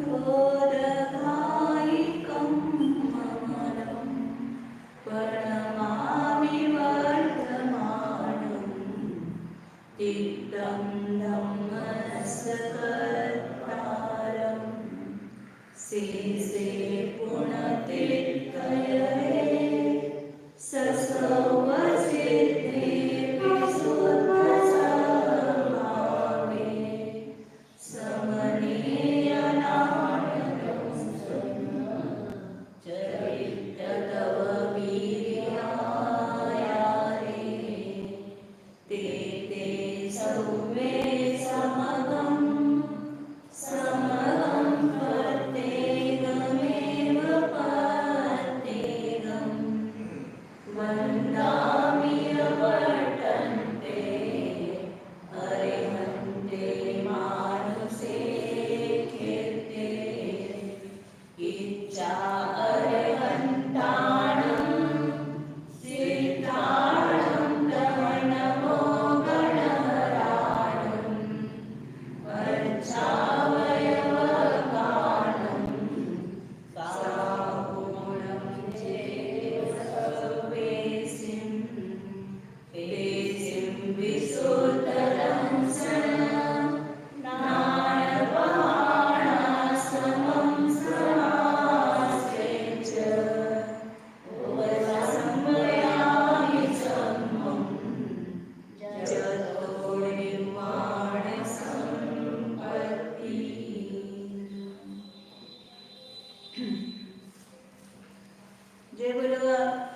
सुबोधदायिकं ममलं प्रणमामि वर्धमानं तीर्थं धम्मसकर्तारं शेषे पुण्यतीर्थयरे ससर्वसिद्धिं विशुद्धसमावे समनीयनाथं चरित्रतव वीर्यायारे ते ते सर्वे समगं प्रत्येकमेव प्रत्येकं वन्दामि वर्तन्ते हरिहन्ते मानुषे कीर्ते इच्छा अरिहन्ताणं सीताणं दमनमो गणहराणं वर्षावयवगानं सागुणं चेव सर्वेसिं तेसिं विशुद्धं नानवाणासमं समासे च उपसंमयामि सम्मं जतो निर्वाणसम्पत्ति। जय बोलो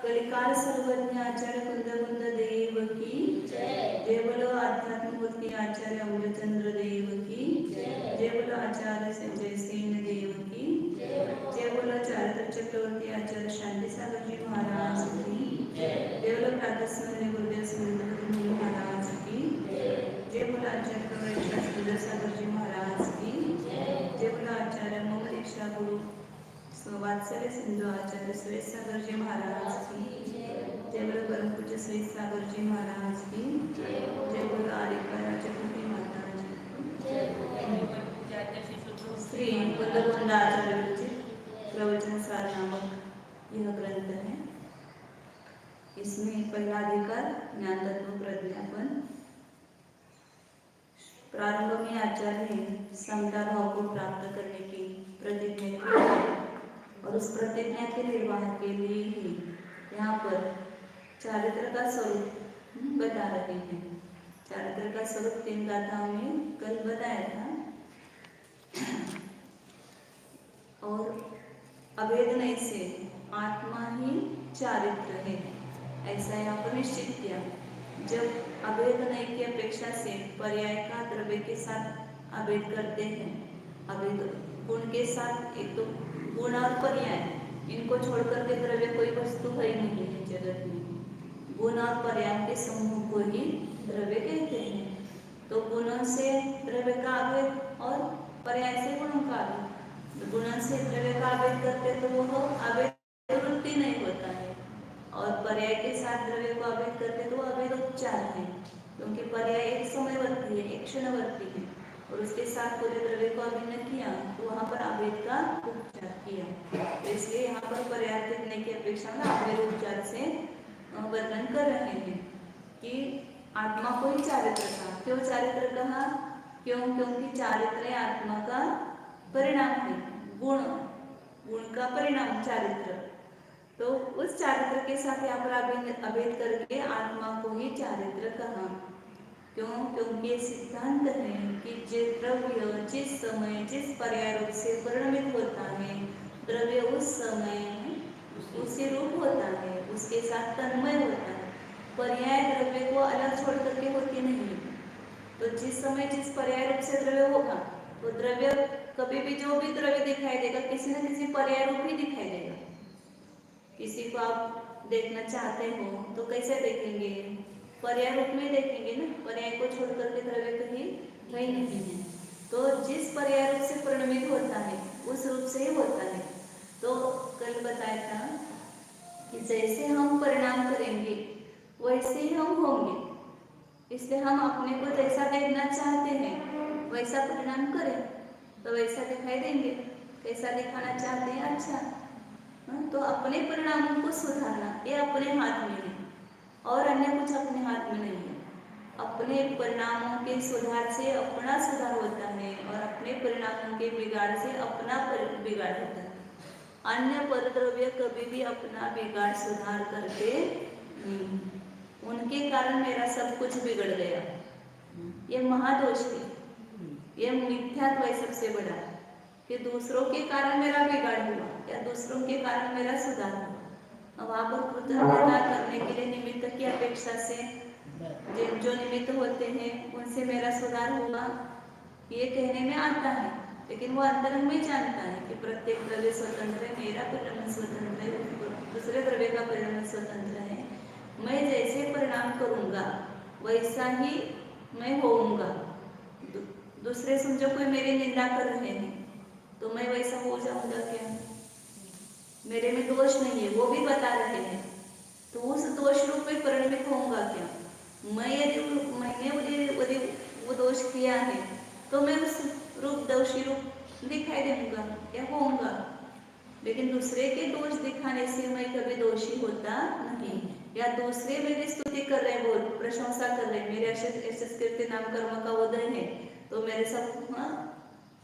कलिकाल सर्वज्ञ आचार्य कुंद देव की जय बोलो आध्यात्म मूर्ति आचार्य अमृतचंद्र देव की जय बोलो आचार्य संजय सिंह देव की जय बोलो चारित्र चक्रवर्ती आचार्य शांति सागर जी महाराज की जय बोलो प्रातस्मरणीय गुरुदेव सिंह महाराज की जय बोलो आचार्य प्रवृत्ति सुंदर सागर जी महाराज की जय बोलो आचार्य मोह दीक्षा गुरु वात्सल्य सिंधु आचार्य सुरेश सागर जी महाराज की जय बोलो परम पूज्य सुरेश सागर जी महाराज की जय बोलो आदिकाय चतुर्थी माता श्री बुद्धगुंड आचार्य विरचित प्रवचन सार नामक यह ग्रंथ है। इसमें पहला अधिकार ज्ञान तत्व प्रज्ञापन। प्रारंभ में आचार्य ने समता भाव को प्राप्त करने की प्रतिज्ञा की और उस प्रतिज्ञा के निर्वाह के लिए ही यहाँ पर चारित्र का स्वरूप बता रहे हैं। चारित्र का स्वरूप 3 गाथाओं में कल बताया था और अभेदनय से आत्मा ही चारित्र है ऐसा यहाँ पर निश्चित किया। जब अभेदनय की अपेक्षा से पर्याय का द्रव्य के साथ अभेद करते हैं, अभेद गुण के साथ, एक तो गुण और पर्याय इनको छोड़कर के द्रव्य कोई वस्तु है ही नहीं है जगत में। गुण और पर्याय के समूह को ही द्रव्य कहते हैं। तो गुणों से द्रव्य का अभेद और पर्याय से गुणों का अभेद। तो गुणों से द्रव्य का अभेद करते तो वो अभेद वृत्ति नहीं होता है और पर्याय के साथ द्रव्य को अभेद करते तो अभेद उपचार है, क्योंकि पर्याय एक समयवर्ती है, एक क्षणवर्ती है और उसके साथ पूरे द्रव्य को अभिन्न किया तो वहाँ पर अभेद का उपचार किया। तो इसलिए यहाँ पर पर्याय देखने की अपेक्षा में अभेद उपचार से वर्णन कर रहे हैं कि आत्मा को ही चारित्र कहा। क्यों चारित्र कहा? क्योंकि चारित्र आत्मा का परिणाम है, गुण का परिणाम चारित्र। तो उस चारित्र के साथ यहाँ पर अभेद करके आत्मा को ही चारित्र कहा। क्योंकि ये सिद्धांत है कि जिस द्रव्य जिस समय जिस पर्याय रूप से परिणमित होता है, द्रव्य उस समय उसी रूप होता है, उसके साथ तन्मय होता है। पर्याय द्रव्य को अलग छोड़ करके होती नहीं। तो जिस समय जिस पर्याय रूप से द्रव्य होगा तो द्रव्य कभी भी जो भी द्रव्य दिखाई देगा किसी न किसी पर्याय रूप ही दिखाई देगा। किसी को आप देखना चाहते हो तो कैसे देखेंगे? पर्याय रूप में देखेंगे ना, पर्याय को छोड़ करके द्रव्य कहीं वही नहीं है। तो जिस पर्याय रूप से परिणमित होता है उस रूप से ही होता है। तो कल बताया था कि जैसे हम परिणाम करेंगे वैसे ही हम होंगे, इसलिए हम अपने को जैसा देखना चाहते हैं वैसा परिणाम करें तो वैसा दिखाई देंगे। कैसा दिखाना चाहते हैं? अच्छा। तो अपने परिणामों को सुधारना ये अपने हाथ में है और अन्य कुछ अपने हाथ में नहीं है। अपने परिणामों के सुधार से अपना सुधार होता है और अपने परिणामों के बिगाड़ से अपना बिगाड़ होता है। अन्य परद्रव्य कभी भी अपना बिगाड़ सुधार करते नहीं। उनके कारण मेरा सब कुछ बिगड़ गया, ये महादोष है। ये मिथ्यात्व है सबसे बड़ा, कि दूसरों के कारण मेरा बिगाड़ हुआ या दूसरों के कारण मेरा सुधार हुआ। अब वहाँ पर कृतज्ञता करने के लिए निमित्त की अपेक्षा से जो निमित्त होते हैं उनसे मेरा सुधार हुआ ये कहने में आता है, लेकिन वो अंतरंग में जानता है कि प्रत्येक द्रव्य स्वतंत्र है, मेरा परिणाम स्वतंत्र है, दूसरे द्रव्य का परिणाम स्वतंत्र है। मैं जैसे परिणाम करूँगा वैसा ही मैं होऊंगा। दूसरे समझो कोई मेरी निंदा कर रहे हैं तो मैं वैसा हो जाऊंगा क्या? मेरे में दोष नहीं है, वो भी बता रहे हैं, तो उस दोष रूप में परिणमित होऊंगा क्या? मैंने वो दोष किया है तो मैं उस रूप दोषी रूप दिखाई दूंगा या होऊंगा। लेकिन दूसरे के दोष दिखाने से मैं कभी दोषी होता नहीं। या दूसरे मेरी स्तुति कर रहे हैं, बहुत प्रशंसा कर रहे हैं, मेरे यशस कीर्ति नाम कर्म का उदय है तो मेरे सब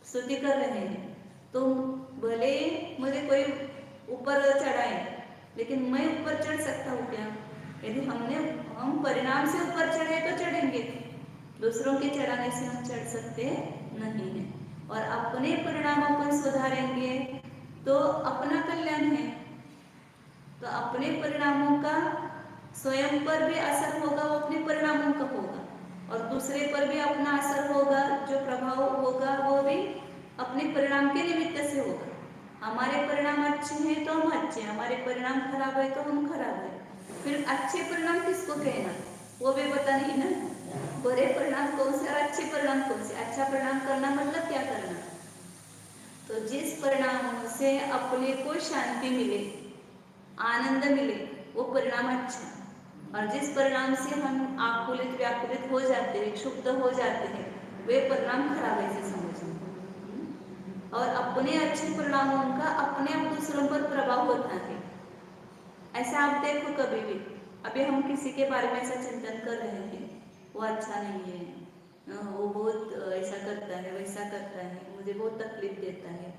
स्तुति कर रहे हैं, तो भले मुझे कोई ऊपर चढ़ाए लेकिन मैं ऊपर चढ़ सकता हूँ क्या? यदि हम परिणाम से ऊपर चढ़े तो चढ़ेंगे, दूसरों के चढ़ाने से हम चढ़ सकते नहीं है। और अपने परिणामों को सुधारेंगे तो अपना कल्याण है। तो अपने परिणामों का स्वयं पर भी असर होगा, वो अपने परिणामों का होगा, और दूसरे पर भी अपना असर होगा, जो प्रभाव होगा वो भी अपने परिणाम के निमित्त से होगा। हमारे परिणाम अच्छे हैं तो हम अच्छे, हमारे परिणाम खराब है तो हम खराब है। फिर अच्छे परिणाम किसको कहना वो भी पता नहीं ना, बुरे परिणाम कौन से और अच्छे परिणाम कौन से? अच्छा परिणाम करना मतलब क्या करना? तो जिस परिणाम से अपने को शांति मिले, आनंद मिले, वो परिणाम अच्छा। और जिस परिणाम से हम आकुलित व्याकुलित हो जाते हैं, क्षुब्ध हो जाते हैं, वे परिणाम खराब है समझो। और अपने अच्छे परिणामों का अपने आप दूसरों पर प्रभाव होता है। ऐसा आप देखो कभी भी, अभी हम किसी के बारे में ऐसा चिंतन कर रहे हैं, वो अच्छा नहीं है, वो बहुत ऐसा करता है वैसा करता है, मुझे बहुत तकलीफ देता है,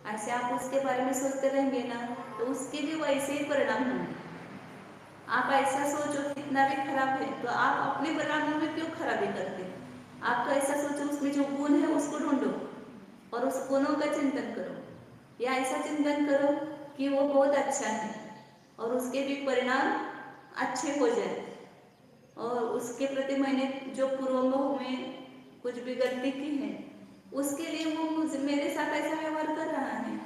ऐसे आप उसके बारे में सोचते रहेंगे ना तो उसके भी वैसे ही परिणाम होंगे। आप ऐसा सोचो कितना भी खराब है तो आप अपने परिणामों में क्यों खराबी करते? आप तो ऐसा सोचो उसमें जो गुण है उसको ढूंढो और उस गुणों का चिंतन करो, या ऐसा चिंतन करो कि वो बहुत अच्छा है और उसके भी परिणाम अच्छे हो जाए, और उसके प्रति मैंने जो पूर्व में कुछ भी गलती की है उसके लिए वो मुझे मेरे साथ ऐसा व्यवहार कर रहा है।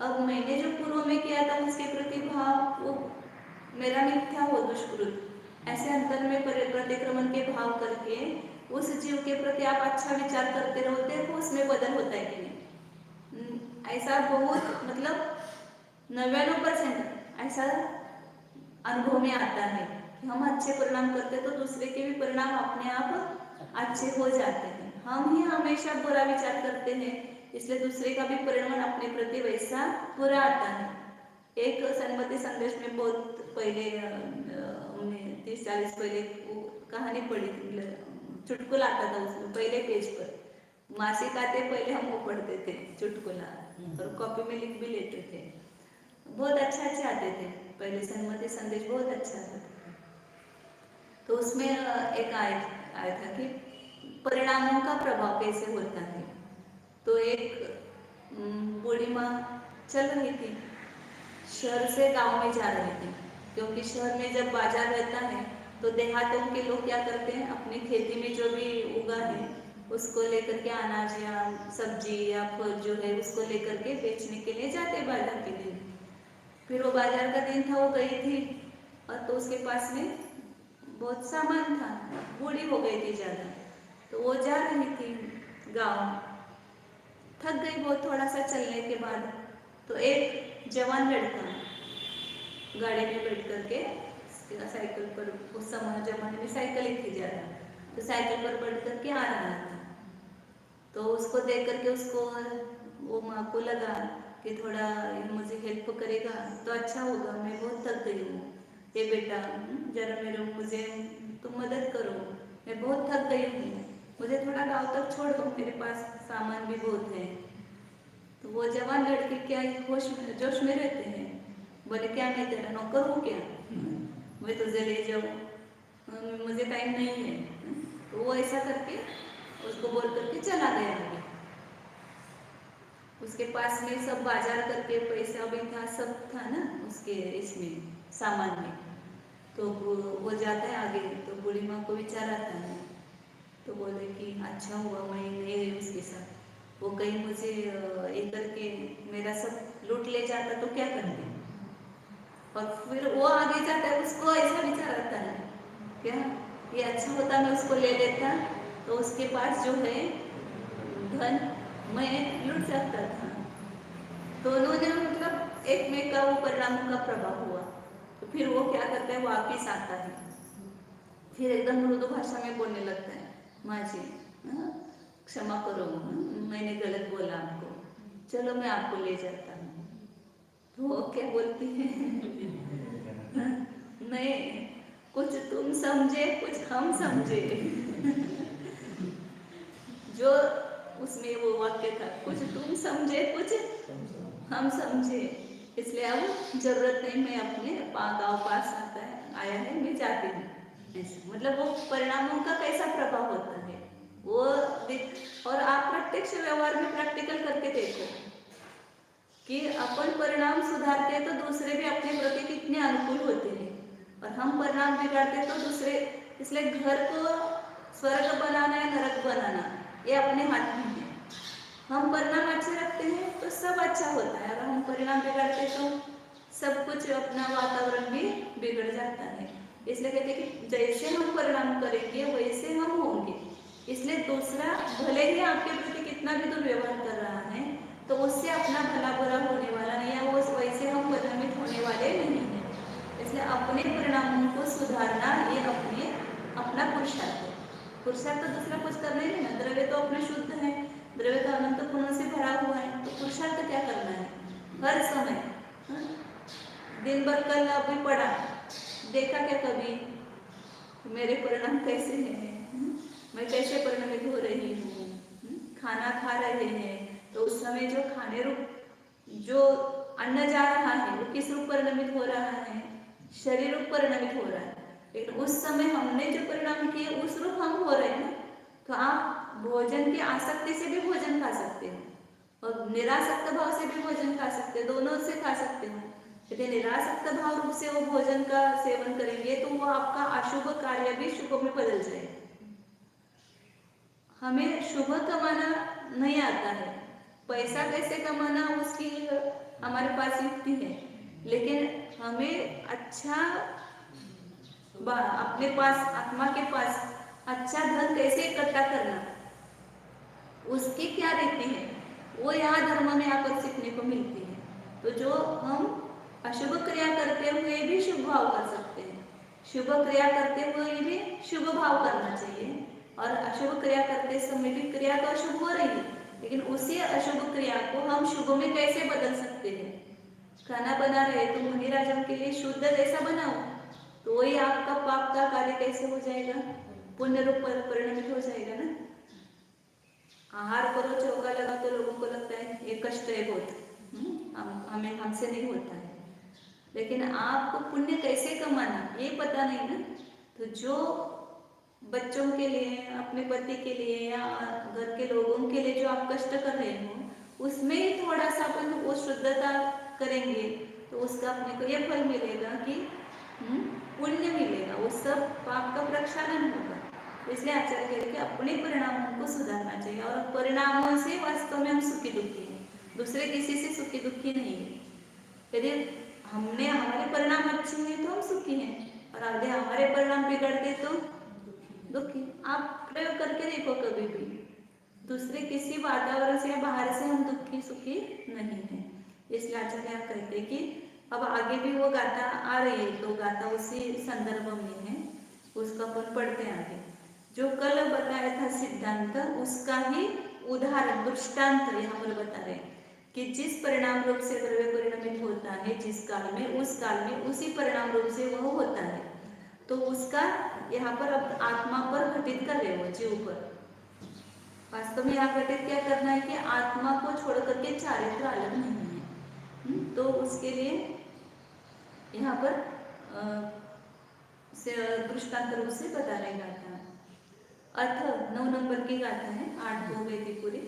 अब मैंने जो पूर्व में किया था उसके प्रति भाव वो मेरा मिथ्या हो दुष्कृत, ऐसे अंतर में प्रतिक्रमण के भाव करके उस जीव के प्रति आप अच्छा विचार करते रहो, देखो उसमें बदल होता है कि नहीं। ऐसा बहुत मतलब 99% ऐसा अनुभव में आता है कि हम अच्छे परिणाम करते तो दूसरे के भी परिणाम अपने आप अच्छे हो जाते हैं। हम ही हमेशा बुरा विचार करते हैं इसलिए दूसरे का भी परिणाम अपने प्रति वैसा बुरा आता है। एक सन्मति संदेश में बहुत पहले 30-40 पहले कहानी पढ़ी थी, चुटकुला आता था उसमें पहले पेज पर, मासिक आते पहले हम वो पढ़ते थे चुटकुला और कॉपी में लिख भी लेते थे, बहुत अच्छे आते थे पहले, सन्मति संदेश बहुत अच्छा था। तो उसमें एक आया था कि परिणामों का प्रभाव कैसे होता है। तो एक बूढ़ी माँ चल रही थी, शहर से गांव में जा रही थी, क्योंकि शहर में जब बाजार रहता है तो देहातों के लोग क्या करते हैं, अपनी खेती में जो भी उगा है उसको लेकर के, अनाज या सब्जी या फल जो है उसको लेकर के बेचने के लिए जाते बाजार के दिन। फिर वो बाजार का दिन था, वो गई थी और तो उसके पास में बहुत सामान था, बूढ़ी हो गई थी ज़्यादा, तो वो जा रही थी गांव, थक गई बहुत थोड़ा सा चलने के बाद। तो एक जवान लड़का गाड़ी में बैठ करके साइकिल पर, उस समय जमाने में साइकिल ही थी ज़्यादा, तो साइकिल पर बैठ करके आ रहा था। तो उसको देख करके उसको वो माँ को लगा कि थोड़ा मुझे हेल्प करेगा तो अच्छा होगा, मैं बहुत थक गई हूँ, ये बेटा जरा मुझे तुम मदद करो, मैं बहुत थक गई हूँ, मुझे थोड़ा गांव तक छोड़ दो, मेरे पास सामान भी बहुत है। तो वो जवान लड़के क्या जोश में रहते हैं, बोले क्या मैं तेरा नौकर हूँ क्या, मैं तुझे ले जाऊँ, मुझे टाइम नहीं है। तो वो ऐसा करके उसको बोल करके चला गया आगे। उसके पास में सब बाजार करके पैसा भी था, सब था ना उसके इसमें सामान में। तो वो जाता है आगे, तो बूढ़ी माँ को विचार आता है, तो बोले कि अच्छा हुआ मैं नहीं रही उसके साथ, वो कहीं मुझे ये करके मेरा सब लूट ले जाता तो क्या करते। और फिर वो आगे जाता है, उसको ऐसा विचार आता है क्या ये अच्छा होता मैं उसको ले लेता, तो उसके पास जो है धन मैं लूट सकता था। दोनों ने मतलब एक में का वो परिणामों का प्रभाव हुआ। तो फिर वो क्या करता है, वापिस आता है, फिर एकदम मृदु भाषा में बोलने लगता है, माँ जी क्षमा करो, मैंने गलत बोला आपको, चलो मैं आपको ले जाता हूँ। तो वो क्या बोलती है नहीं, कुछ तुम समझे कुछ हम समझे जो उसमें वो वाक्य था, कुछ तुम समझे कुछ हम समझे, इसलिए अब जरूरत नहीं, मैं अपने गाँव पास आया है, मैं जाती हूँ। मतलब वो परिणामों का कैसा प्रभाव होता है वो और आप प्रत्यक्ष व्यवहार में प्रैक्टिकल करके देखो कि अपन परिणाम सुधारते तो दूसरे भी अपने प्रति कितने अनुकूल होते हैं, और हम परिणाम बिगाड़ते तो दूसरे। इसलिए घर को स्वर्ग बनाना या नरक बनाना ये अपने हाथ में है। हम परिणाम अच्छे रखते हैं तो सब अच्छा होता है, अगर हम परिणाम बिगाड़ते तो सब कुछ अपना वातावरण भी बिगड़ जाता है। इसलिए कहते हैं कि जैसे हम परिणाम करेंगे वैसे हम होंगे। इसलिए दूसरा भले ही आपके प्रति कितना भी दुर्व्यवहार कर रहा है तो उससे अपना भला बुरा होने वाला नहीं है, वो वैसे हम परिणामित होने वाले नहीं है। इसलिए अपने परिणामों को सुधारना ये अपना पुरुषार्थ है। पुरुषार्थ तो दूसरा कुछ करना ही नहीं, द्रव्य तो अपना शुद्ध है, द्रव्य तो अनंत गुणों से भरा हुआ है, तो पुरुषार्थ क्या करना है, हर समय दिन भर कल अभी पढ़ा देखा क्या कभी मेरे परिणाम कैसे हैं, मैं कैसे परिणामित हो रही हूँ। खाना खा रहे हैं तो उस समय जो खाने रूप जो अन्न जा रहा है वो किस रूप परिणामित हो रहा है, शरीर रूप परिणामित हो रहा है, लेकिन उस समय हमने जो परिणाम किए उस रूप हम हो रहे हैं। तो आप भोजन की आसक्ति से भी भोजन खा सकते हो और निरासक्त भाव से भी भोजन खा सकते हो, दोनों से खा सकते हो। यदि निरासक्त भाव रूप से वो भोजन का सेवन करेंगे तो वो आपका अशुभ कार्य भी शुभ में बदल जाए। हमें शुभ कमाना नहीं आता है, पैसा कैसे कमाना उसकी हमारे पास युक्ति है, लेकिन हमें अच्छा अपने पास आत्मा के पास अच्छा धन कैसे इकट्ठा करना उसकी क्या रीति है वो यहाँ धर्म में आकर सीखने को मिलती है। तो जो हम अशुभ क्रिया करते हुए भी शुभ भाव कर सकते हैं, शुभ क्रिया करते हुए भी शुभ भाव करना चाहिए, और अशुभ क्रिया करते समय भी क्रिया तो अशुभ हो रही है, लेकिन उसी अशुभ क्रिया को हम शुभ में कैसे बदल सकते हैं। खाना बना रहे तो मुनि राजन के लिए शुद्ध जैसा बनाओ, तो वही आपका पाप का कार्य कैसे हो जाएगा, पुण्य रूप परिणमित हो जाएगा ना। आहार करो चौका लगा तो लोगों को लगता है ये कष्ट है बहुत, हमें हमसे नहीं होता है, लेकिन आपको पुण्य कैसे कमाना ये पता नहीं ना। तो जो बच्चों के लिए, अपने पति के लिए या घर के लोगों के लिए जो आप कष्ट कर रहे हो उसमें ही थोड़ा सा अपन वो शुद्धता करेंगे तो उसका अपने को ये फल मिलेगा कि पुण्य मिलेगा, वो सब पाप का प्रक्षालन होगा। इसलिए आचार्य कहते हैं कि अपने परिणामों को सुधारना चाहिए, और परिणामों से वास्तव में हम सुखी दुखी हैं, दूसरे किसी से सुखी दुखी नहीं है। यदि हमारे परिणाम अच्छे हैं तो हम सुखी हैं, और यदि हमारे परिणाम बिगड़ते तो दुखी। आप प्रयोग करके देखो कभी भी, दूसरे किसी वातावरण से या बाहर से हम दुखी सुखी नहीं है। इसलिए आचार्य कहते हैं कि अब आगे भी वो गाथा आ रही है, तो गाथा उसी संदर्भ में है, उसका अपन पढ़ते हैं आगे। जो कल बताया था सिद्धांत उसका ही उदाहरण दृष्टांत यहाँ पर बता रहे कि जिस परिणाम रूप से द्रव्य परिणमित होता है जिस काल में, उस काल में उसी परिणाम रूप से वह होता है। तो उसका यहाँ पर अब आत्मा पर घटित कर रहे हो, जीव पर। वास्तव में यहाँ घटित क्या करना है कि आत्मा को छोड़ करके चारित्र अलग नहीं है। तो उसके लिए यहाँ पर दृष्टांत रूप से बता रहे गाथा। अर्थ 9 नंबर की गाथा है, 8 2 वेदी पूरी,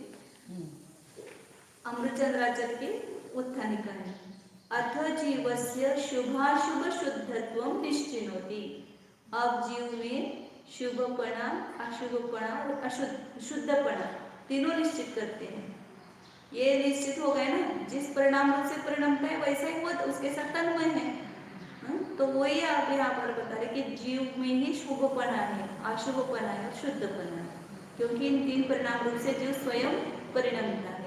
अमृतचंद्राचार्य की उत्थानिका है। अथ जीवस्य शुभाशुभ शुद्धत्वं निश्चिनोति। अब जीव में शुभपना, अशुभपना और शुद्धपना तीनों निश्चित करते हैं। ये निश्चित हो गए ना, जिस परिणाम रूप से परिणमता है वैसा ही वो उसके साथ तन्मय है। तो वही आप यहाँ पर बता रहे कि जीव में ही शुभपना है, अशुभपना है और शुद्धपना है, क्योंकि इन 3 परिणाम रूप से जीव स्वयं परिणमता है।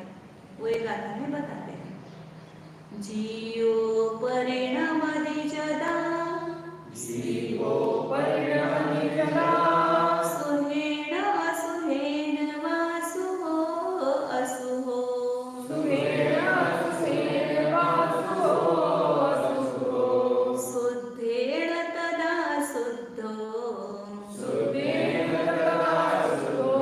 वो एक गाथा में बताते हैं। जीवो परिणमति जदा, जीवो परिणमति जदा, सुहेन असुहेन वा सुहो असुहो, सुहेन असुहेन वा सुहो असुहो, शुद्धेन तदा शुद्धो, शुद्धेन तदा शुद्धो,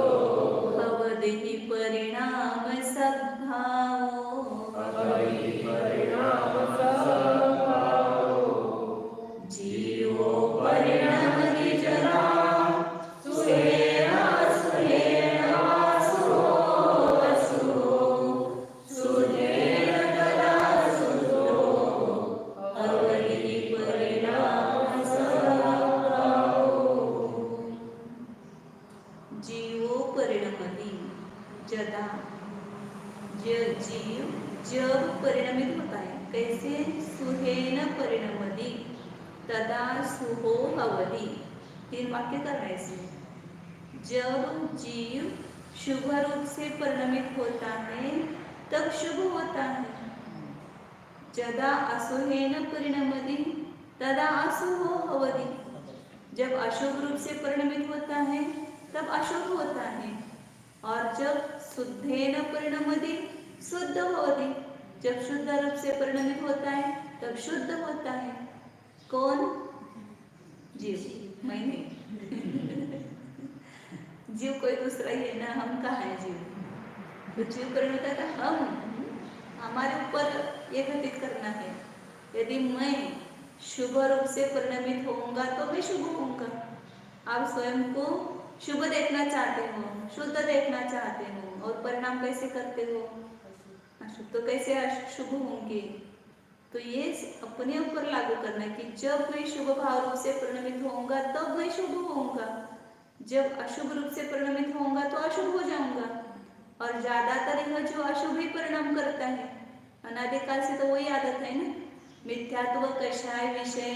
भवति परिणाम सद्भावो, भवति परिणाम सद्भावो। जीवो परिणमति जदा, सुहेन असुहेन वा सुहो असुहो, शुद्धेन तदा शुद्धो, भवति परिणाम सद्भावो। जीवो परिणमति जदा, जीव जब परिणमित होता है, कैसे? सुहेन परिणमति तदा सुहो भवति। 3 वाक्य कर रहे हैं। जब जीव शुभ रूप से परिणमित होता है तब शुभ होता है। जदा असुहेन परिणमति तदा अशुभो भवति। जब अशुभ रूप से परिणमित होता है तब अशुभ होता है। और जब शुद्धेन परिणमति शुद्ध होती, जब शुद्ध रूप से परिणमित होता है तब शुद्ध होता है। कौन? जीव, मैं नहीं। जीव कोई दूसरा ही है ना, हम कहाँ है जीव? तो जीव परिणमित है तो हमारे ऊपर ये घटित करना है। यदि मैं शुभ रूप से परिणमित होऊंगा तो मैं शुभ होऊंगा। आप स्वयं को शुभ देखना चाहते हो, शुद्ध देखना चाहते हो, और परिणाम कैसे करते हो? अशुभ। तो कैसे अशुभ होंगे? तो ये अपने ऊपर लागू करना है कि जब मैं शुभ भाव रूप से परिणमित होऊंगा तब मैं शुभ होऊंगा, जब अशुभ रूप से परिणमित होऊंगा तो अशुभ हो जाऊंगा। और ज्यादातर यह जो अशुभ ही परिणाम करता है, अनादिकाल से तो वही आदत है ना, मिथ्यात्व, कषाय, विषय,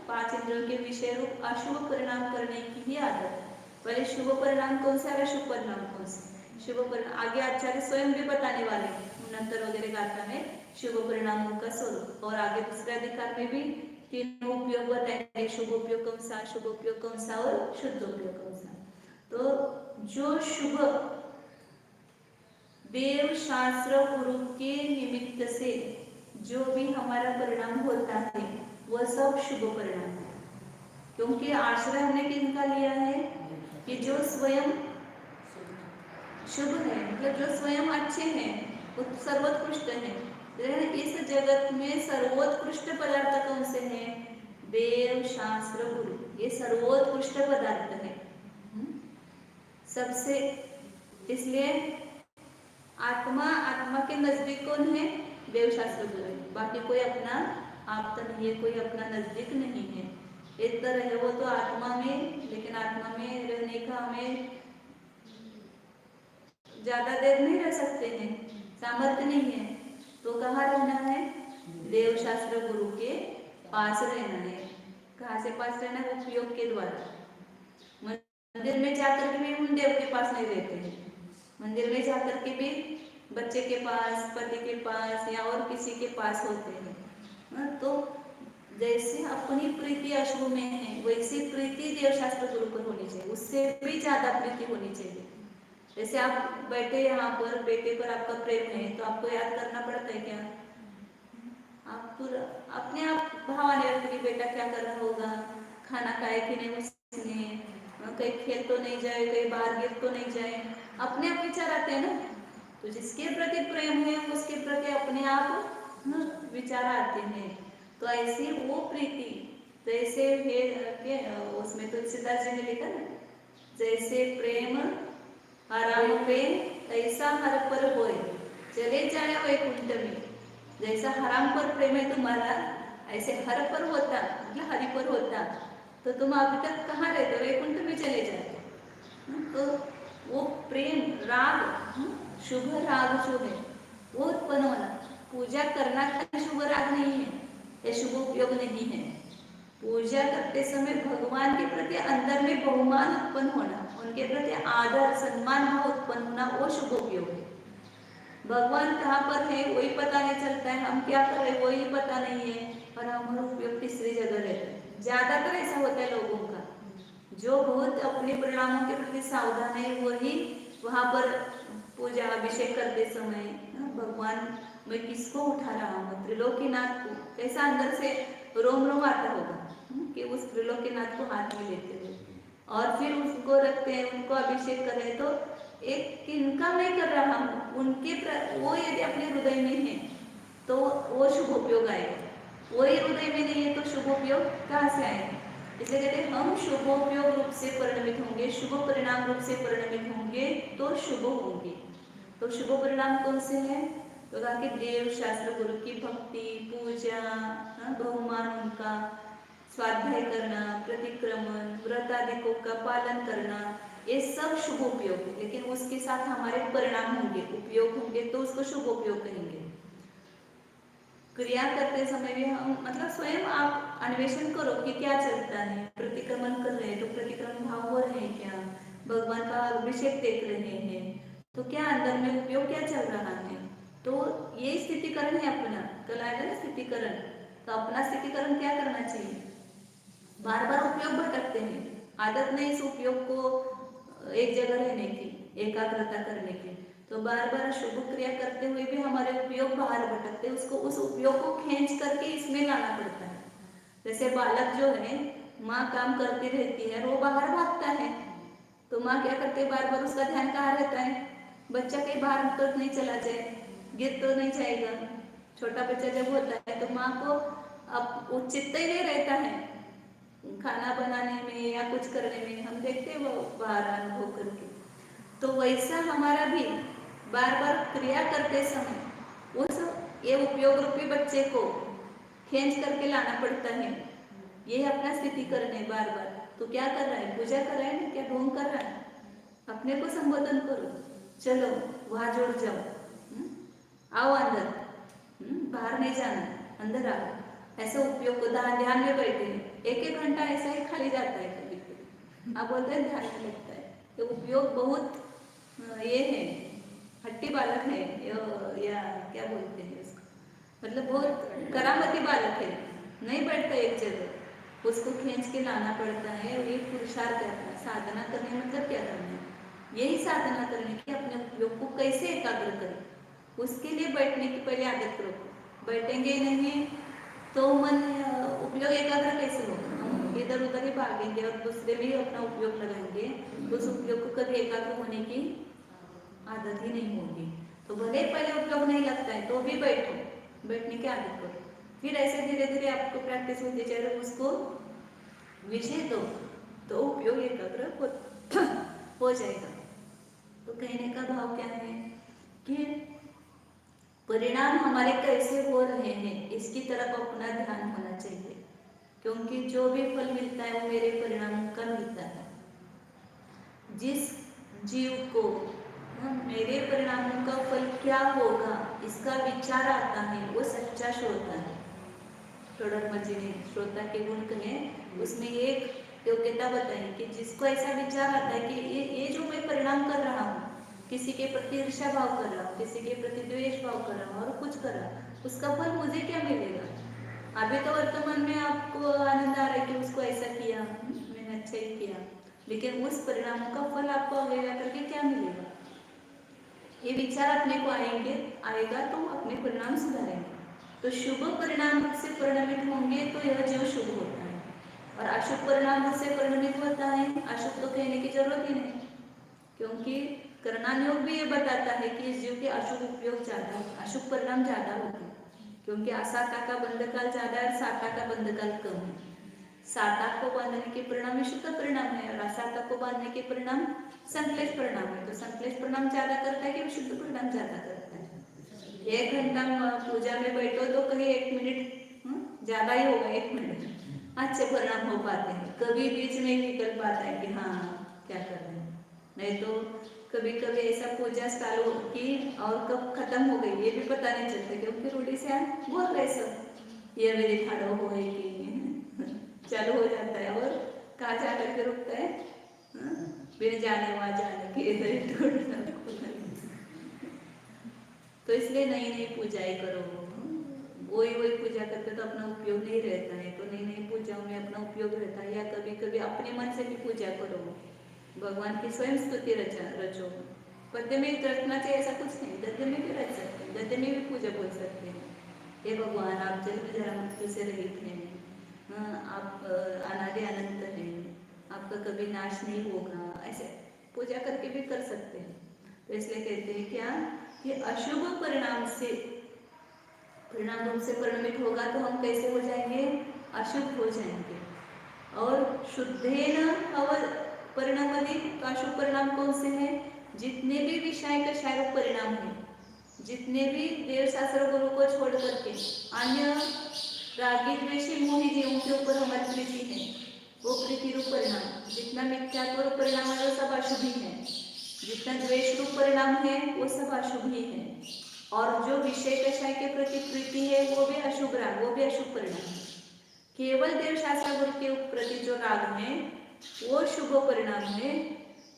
5 इंद्रियों के विषय रूप अशुभ परिणाम करने की ही आदत। पहले शुभ परिणाम कौन सा है, अशुभ परिणाम कौन सा? शुभ परिणाम आगे आचार्य स्वयं भी बताने वाले हैं नंतर वगैरह गाथा में शुभ परिणामों का स्वरूप। और आगे दूसरे अधिकार में भी 3 उपयोग बताएंगे, शुभ उपयोग कौन सा, शुभ उपयोग कौन सा और शुद्ध उपयोग कौन सा। तो जो शुभ देव शास्त्र गुरु के निमित्त से जो भी हमारा परिणाम होता है वह सब शुभ परिणाम है, क्योंकि आश्रय हमने किनका लिया है कि जो स्वयं शुभ है, मतलब जो स्वयं अच्छे हैं, सर्वोत्कृष्ट है। इस जगत में सर्वोत्कृष्ट पदार्थ कौन से हैं? वेद शास्त्र गुरु, ये सर्वोत्कृष्ट पदार्थ है सबसे। इसलिए आत्मा के नजदीक कौन है? वेद शास्त्र गुरु। बाकी कोई अपना आपका नहीं है, कोई अपना नजदीक नहीं है। एक तरह है वो तो आत्मा में, लेकिन आत्मा में रहने का हमें ज्यादा देर नहीं रह सकते हैं, सामर्थ्य नहीं है। तो कहाँ रहना है? देव शास्त्र गुरु के पास रहना है। कहाँ से पास रहना है? उपयोग के द्वारा। मंदिर में जाकर के भी उन देव के पास नहीं रहते हैं, मंदिर में जाकर के भी बच्चे के पास, पति के पास या और किसी के पास होते हैं। तो जैसे अपनी प्रीति अशुभ में है, वैसी प्रीति देव शास्त्र गुरु पर होनी चाहिए, उससे भी ज्यादा प्रीति होनी चाहिए। जैसे आप बैठे यहाँ पर, बेटे पर आपका प्रेम है तो आपको याद करना पड़ता है क्या? आप पूरा अपने आप भाव आने लगते कि बेटा क्या कर रहा होगा, खाना खाए कि नहीं उसने, कहीं खेल तो नहीं जाए, कहीं बाहर गिर तो नहीं जाए, अपने आप विचार आते हैं ना। तो जिसके प्रति प्रेम है उसके प्रति अपने आप विचार आते हैं। तो ऐसी वो प्रीति जैसे उसमें तुलसीदास जी ने लिखा ना, जैसे प्रेम आराम पे तैसा हर पर होए, चले जाए वैकुंठ में। जैसा हराम पर प्रेम है तुम्हारा, ऐसे हर पर होता, मतलब हरि पर होता, तो तुम अभी तक कहाँ रहते, वैकुंठ में चले जाते। तो वो प्रेम राग, शुभ राग जो है वो उत्पन्न होना, पूजा करना शुभ राग नहीं है, ये शुभ उपयोग नहीं है। पूजा करते समय भगवान के प्रति अंदर में बहुमान उत्पन्न होना, उनके प्रति आदर सम्मान भाव उत्पन्न होना, वो शुभ उपयोग है। भगवान कहाँ पर है वही पता नहीं चलता है, हम क्या कर रहे हैं वही पता नहीं है, और हमारा उपयोग तीसरी जगह रहता है। ज्यादातर ऐसा होता है लोगों का, जो बहुत अपने परिणामों के प्रति सावधान है वही वहां पर पूजा अभिषेक करते समय भगवान मैं किसको उठा रहा हूँ, त्रिलोकीनाथ को, कैसा अंदर से रोम रोम आता होगा कि उस त्रिलोकीनाथ को हाथ में लेते हुए, और फिर उसको रखते हैं, उनको अभिषेक कर रहे हैं। तो एक किनका मैं कर रहा हूँ, उनके वो यदि अपने हृदय में है तो वो शुभ उपयोग आएगा, वही हृदय में नहीं है तो शुभ उपयोग कहाँ से आएगा? इसलिए कहते हैं हम शुभोपयोग रूप से परिणमित होंगे, शुभ परिणाम रूप से परिणमित होंगे तो शुभ होंगे। तो शुभ परिणाम कौन से हैं? तो कहा कि देव शास्त्र गुरु की भक्ति, पूजा, बहुमान उनका, स्वाध्याय करना, प्रतिक्रमण, व्रत आदिकों का पालन करना, ये सब शुभ उपयोग है। लेकिन उसके साथ हमारे परिणाम होंगे, उपयोग होंगे, तो उसको शुभ उपयोग कहेंगे। क्रिया करते समय भी हम मतलब स्वयं आप अन्वेषण करो कि क्या चलता है, प्रतिक्रमण कर रहे हैं तो प्रतिक्रमण भाव हो रहे हैं क्या, भगवान का अभिषेक देख रहे हैं तो क्या अंदर में उपयोग क्या चल रहा है। तो ये स्थितिकरण है अपना, कल आएगा ना स्थितिकरण, तो अपना स्थितिकरण क्या करना चाहिए? बार बार उपयोग भटकते हैं, आदत नहीं इस उपयोग को एक जगह रहने की, एकाग्रता करने की, तो बार बार शुभ क्रिया करते हुए भी हमारे उपयोग बाहर भटकते हैं, उसको उस उपयोग को खींच करके इसमें लाना पड़ता है। जैसे बालक जो है, माँ काम करती रहती है, वो बाहर भागता है, तो माँ क्या करती है, बार बार उसका ध्यान कहाँ रहता है, बच्चा कहीं बाहर तो नहीं चला जाए, गिर तो नहीं जाएगा। छोटा बच्चा जब होता है तो माँ को अब चित्त ही नहीं रहता है खाना बनाने में या कुछ करने में, हम देखते हैं वो बाहर अनुभव करके। तो वैसा हमारा भी बार बार क्रिया करते समय उस ये उपयोग रूपी बच्चे को खींच करके लाना पड़ता है। ये अपना स्थितिकरण है बार बार। तो क्या कर रहा है, पूजा कर रहा है ना, क्या ढोंग कर रहा है, अपने को संबोधन करो, चलो वहां जुड़ जाओ, आओ अंदर, बाहर नहीं जाना, अंदर आओ। ऐसे उपयोग को ध्यान में बैठे, एक एक घंटा ऐसा ही खाली जाता है कभी कभी, आप बोलते हैं ध्यान में लगता है। तो उपयोग बहुत ये है, हट्टी बालक है या क्या बोलते हैं उसको, मतलब बहुत करामती बालक है, नहीं बैठता एक जगह, उसको खींच के लाना पड़ता है। ये पुरुषार्थ करना है, साधना करने मतलब क्या करना है, यही साधना करने की, अपने उपयोग को कैसे एकाग्र करें, उसके लिए बैठने की पहले आदत करो। बैठेंगे नहीं तो मन उपयोग एकाग्र कैसे होगा, हम इधर उधर ही भागेंगे और दूसरे भी अपना उपयोग लगाएंगे, उस उपयोग को कभी एकाग्र होने की आदत ही नहीं होगी। तो भले पहले उपयोग नहीं लगता है तो भी बैठो, बैठने की आदत करो, फिर ऐसे धीरे धीरे आपको प्रैक्टिस होती जाए, उसको विषय दो तो उपयोग एकाग्र हो जाएगा। तो कहने का भाव क्या है कि परिणाम हमारे कैसे हो रहे हैं इसकी तरफ अपना ध्यान होना चाहिए, क्योंकि जो भी फल मिलता है वो मेरे परिणामों का मिलता है। जिस जीव को मेरे परिणामों का फल क्या होगा इसका विचार आता है वो सच्चा श्रोता है। थोड़ा जी ने श्रोता के गुण कहे, उसमें एक योग्यता बताई कि जिसको ऐसा विचार आता है कि ये जो मैं परिणाम कर रहा हूँ, किसी के प्रति ईर्ष्या भाव कर रहा हूँ, किसी के प्रति द्वेष भाव कर रहा हूँ और कुछ कर रहा हूँ, उसका फल मुझे क्या मिलेगा? अभी तो वर्तमान में आपको आनंद आ रहा है कि उसको ऐसा किया, मैंने अच्छा ही किया, लेकिन उस परिणामों का फल आपको आगे करके क्या मिलेगा? ये विचार अपने को आएगा तो अपने परिणाम सुधारेंगे। तो शुभ परिणाम से परिणमित होंगे तो यह जीव शुभ होता है, और अशुभ परिणाम से परिणमित होता है अशुभ तो कहने की जरूरत ही नहीं, क्योंकि करणान योग भी ये बताता है कि इस जीव के अशुभ उपयोग ज्यादा, अशुभ परिणाम ज्यादा होते हैं, क्योंकि असाता का बंधकाल ज्यादा है, साता का बंधकाल कम है। साता को बांधने के परिणाम में शुद्ध परिणाम है, और असाता को बांधने के परिणाम संक्लेश परिणाम है। तो संक्लेश परिणाम ज्यादा करता है कि शुद्ध परिणाम ज्यादा करता है। 1 घंटा पूजा में बैठो तो कहीं 1 मिनट ज्यादा ही होगा, 1 मिनट अच्छे परिणाम हो पाते हैं। कभी बीच में ही निकल पाता है कि हाँ क्या कर रहे हैं, नहीं तो कभी कभी ऐसा पूजा चालू की और कब खत्म हो गई ये भी पता नहीं चलता, क्योंकि रूढ़ी से बोल रहे सब ये मेरी खाड़ो हो कि चालू हो जाता है, और कहाँ जा करके रुकता है, बिन जाने वहाँ जाने के इधर तो इसलिए नई नई पूजाएं करो, वही वही पूजा करके तो अपना उपयोग नहीं रहता है। तो नई नई पूजाओं में अपना उपयोग रहता है, या कभी कभी अपने मन से भी पूजा करो, भगवान की स्वयं स्तुति रचो। पद्य में रचना चाहिए ऐसा कुछ नहीं, गद्य में भी रच सकते हैं, गद्य में भी पूजा बोल सकते हैं। हे भगवान आप जन्म जरा मृत्यु से रहित हैं, आप अनादि अनंत हैं, आपका कभी नाश नहीं होगा, ऐसे पूजा करके भी कर सकते हैं। तो इसलिए कहते हैं क्या कि अशुभ परिणाम से परिणाम रूप से परिणमित होगा तो हम कैसे हो जाएंगे, अशुभ हो जाएंगे। और शुद्धेन परिणामादि, तो अशुभ परिणाम कौन से हैं, जितने भी विषय का शारीरिक परिणाम है, जितने भी देव शास्त्र गुरु को छोड़ करके अन्य रागी द्वेषी मोही जीवों के ऊपर हमारी प्रीति है, वो प्रीति रूप परिणाम, जितना मिथ्यात्व रूप परिणाम है वो सब अशुभ ही है, जितना द्वेष रूप परिणाम है वो सब अशुभ ही है, और जो विषय कषाय के प्रति प्रीति है वो भी अशुभ राग, वो भी अशुभ परिणाम है। केवल देव शास्त्र गुरु के प्रति जो राग है वो शुभ परिणाम है,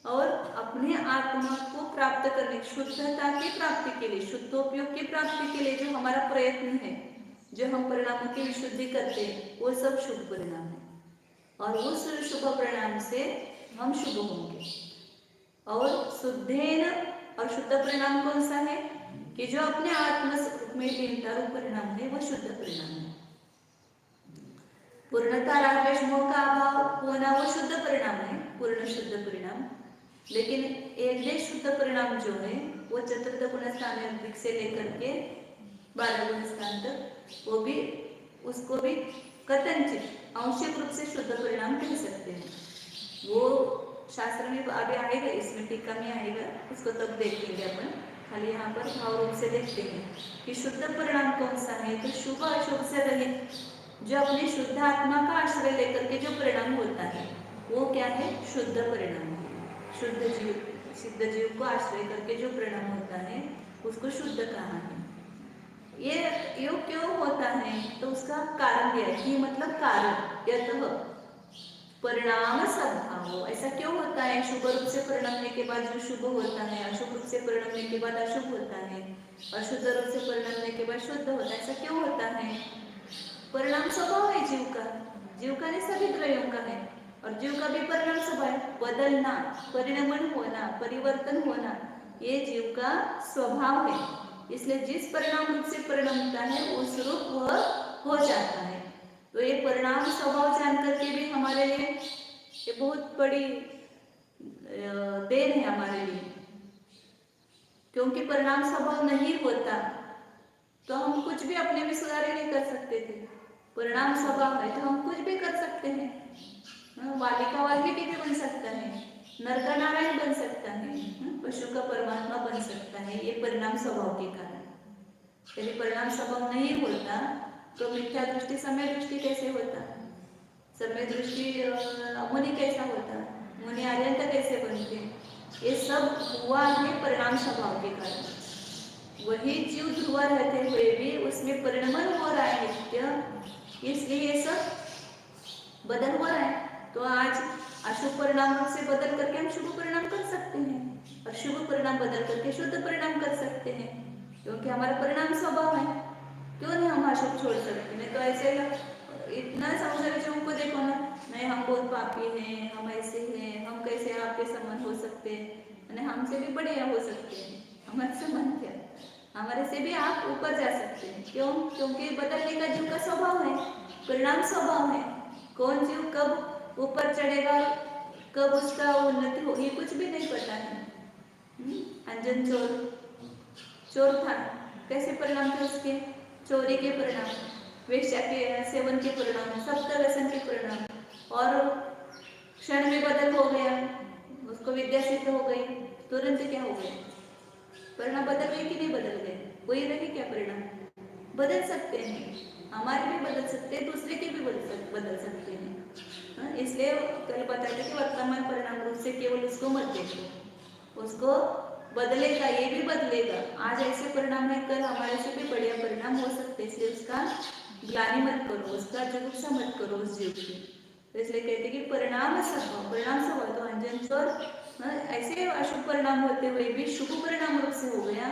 और अपने आत्मा को प्राप्त करने, शुद्धता की प्राप्ति के लिए, शुद्धोपयोग की प्राप्ति के लिए जो हमारा प्रयत्न है, जो हम परिणामों की विशुद्धि करते हैं वो सब शुभ परिणाम है, और उस शुभ परिणाम से हम शुभ होंगे। और शुद्धेन, और शुद्ध परिणाम कौन सा है कि जो अपने आत्म स्वरूप में लीनता रूप परिणाम है वो शुद्ध परिणाम है। पूर्णता राग द्वेष मोह का अभाव होना वो शुद्ध परिणाम है, पूर्ण शुद्ध परिणाम। लेकिन एक देश शुद्ध परिणाम जो है वो चतुर्थ गुण स्थान से लेकर के 12 गुण स्थान तक, वो भी उसको भी कथनचित आंशिक रूप से शुद्ध परिणाम कह सकते हैं। वो शास्त्र में अभी आएगा, इसमें टीका में आएगा, उसको तब देखेंगे अपन। खाली यहाँ पर भाव रूप से देखते हैं कि शुद्ध परिणाम कौन सा है, तो शुभ अशुभ से रहित जो अपने शुद्ध आत्मा का आश्रय लेकर के जो परिणाम होता है वो क्या है, शुद्ध परिणाम है। सिद्ध जीव को आश्रय करके जो परिणाम होता है उसको शुद्ध कहा है। ये योग क्यों होता है तो उसका कारण दिया है, मतलब कारण यतः परिणाम सद्भाव, ऐसा क्यों होता है, शुभ रूप से परिणमने के बाद जो शुभ होता है, अशुभ रूप से परिणमने के बाद अशुभ होता है, अशुद्ध रूप से परिणमने के बाद शुद्ध होता है, ऐसा क्यों होता है। परिणाम स्वभाव है जीव का नहीं सभी द्रव्यों का है, और जीव का भी परिणाम स्वभाव है, बदलना, परिणमन होना, परिवर्तन होना, ये जीव का स्वभाव है। इसलिए जिस परिणाम रूप से परिणमता है उस रूप वह हो जाता है। तो ये परिणाम स्वभाव जान करके भी हमारे लिए ये बहुत बड़ी देन है हमारे लिए, क्योंकि परिणाम स्वभाव नहीं होता तो हम कुछ भी अपने में सुधार नहीं कर सकते थे। परिणाम स्वभाव है तो हम कुछ भी कर सकते हैं, वालिका वाल्मीकि भी बन सकता है, नर का नारायण बन सकता है, पशु का परमात्मा बन सकता है, ये परिणाम स्वभाव के कारण। यदि परिणाम स्वभाव नहीं होता तो मिथ्या दृष्टि समय दृष्टि कैसे होता, समय दृष्टि मुनि कैसा होता, मुनि आर्यंत कैसे बनते, ये सब हुआ है परिणाम स्वभाव के कारण। वही जीव ध्रुवा रहते हुए भी उसमें परिणमन हो रहा है नित्य, इसलिए ये सब बदल हो रहा है। तो आज अशुभ परिणाम से बदल करके हम शुभ परिणाम कर सकते हैं, और शुभ परिणाम बदल करके शुद्ध परिणाम कर सकते हैं, क्योंकि हमारा परिणाम स्वभाव है। क्यों नहीं हम अशुभ छोड़ सकते, नहीं तो ऐसे इतना संसार जो हमको देखो ना, नहीं हम बहुत पापी हैं, हम ऐसे हैं, हम कैसे आपके समान हो सकते हैं, हमसे भी बढ़िया हो सकते हैं, हमारे समान क्या, हमारे से भी आप ऊपर जा सकते हैं। क्यों? क्योंकि बदलने का जीव का स्वभाव है, परिणाम स्वभाव है। कौन जीव कब ऊपर चढ़ेगा, कब उसका उन्नति होगी, कुछ भी नहीं पता है। अंजन चोर था, कैसे परिणाम थे उसके? चोरी के परिणाम, वेश्या के सेवन के परिणाम, सप्त व्यसन के परिणाम, और क्षण में बदल हो गया, उसको विद्या सिद्ध हो गई, तुरंत क्या हो गया? परिणाम बदल गए कि नहीं बदल गए? वही रहे क्या परिणाम? बदल सकते हैं, हमारे भी बदल सकते हैं, दूसरे के भी बदल सकते हैं। इसलिए कल बताया था कि वर्तमान परिणाम रूप से केवल उसको मत देखो, उसको बदलेगा, ये भी बदलेगा। आज ऐसे परिणाम है, कल हमारे से भी बढ़िया परिणाम हो सकते हैं। इसलिए उसका ग्लानि मत करो, उसका जुगुप्सा मत करो उस जीव की। तो इसलिए कहते कि परिणाम स्वभाव तो अंजन चोर ऐसे अशुभ परिणाम होते हुए भी शुभ परिणाम रूप से हो गया,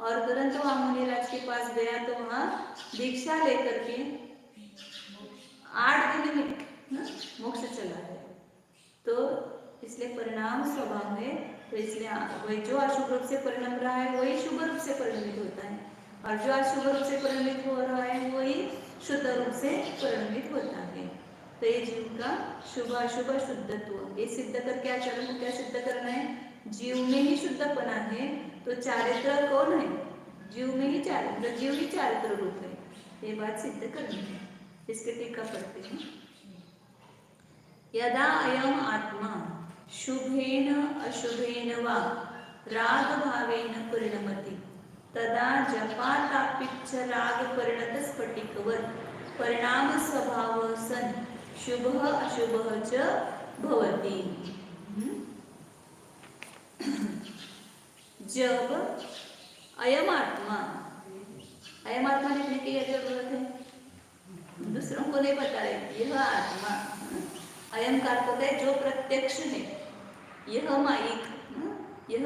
और तुरंत वहां मुनिराज के पास गया तो वहां दीक्षा लेकर के 8 दिन में मोक्ष चला गया। तो इसलिए परिणाम स्वभाव है। तो इसलिए वही जो अशुभ रूप से परिणम रहा है वही शुभ रूप से परिणमित होता है, और जो अशुभ रूप से परिणमित हो रहा है वही शुद्ध रूप से परिणमित होता है। तो ये जीव का शुभ अशुभ शुद्धत्व ये सिद्ध करके आचरण को क्या सिद्ध करना है? जीव में ही शुद्धपना है। तो चारित्र कौन है? जीव में ही चारित्र, जीव ही चारित्र रूप है, ये बात सिद्ध करनी है। इसके टीका पढ़ते हैं। यदा अयम आत्मा शुभेन अशुभेन वा राग भावेन परिणमति तदा जपातापिच्च राग परिणत स्फटिकवत् परिणाम स्वभाव सन शुभ अशुभ च भवति। जब अयम आत्मा लिखने की क्या जरूरत है? दूसरों को नहीं बता रहे, यह आत्मा, अयम का अर्थ है जो प्रत्यक्ष है, यह माइक, यह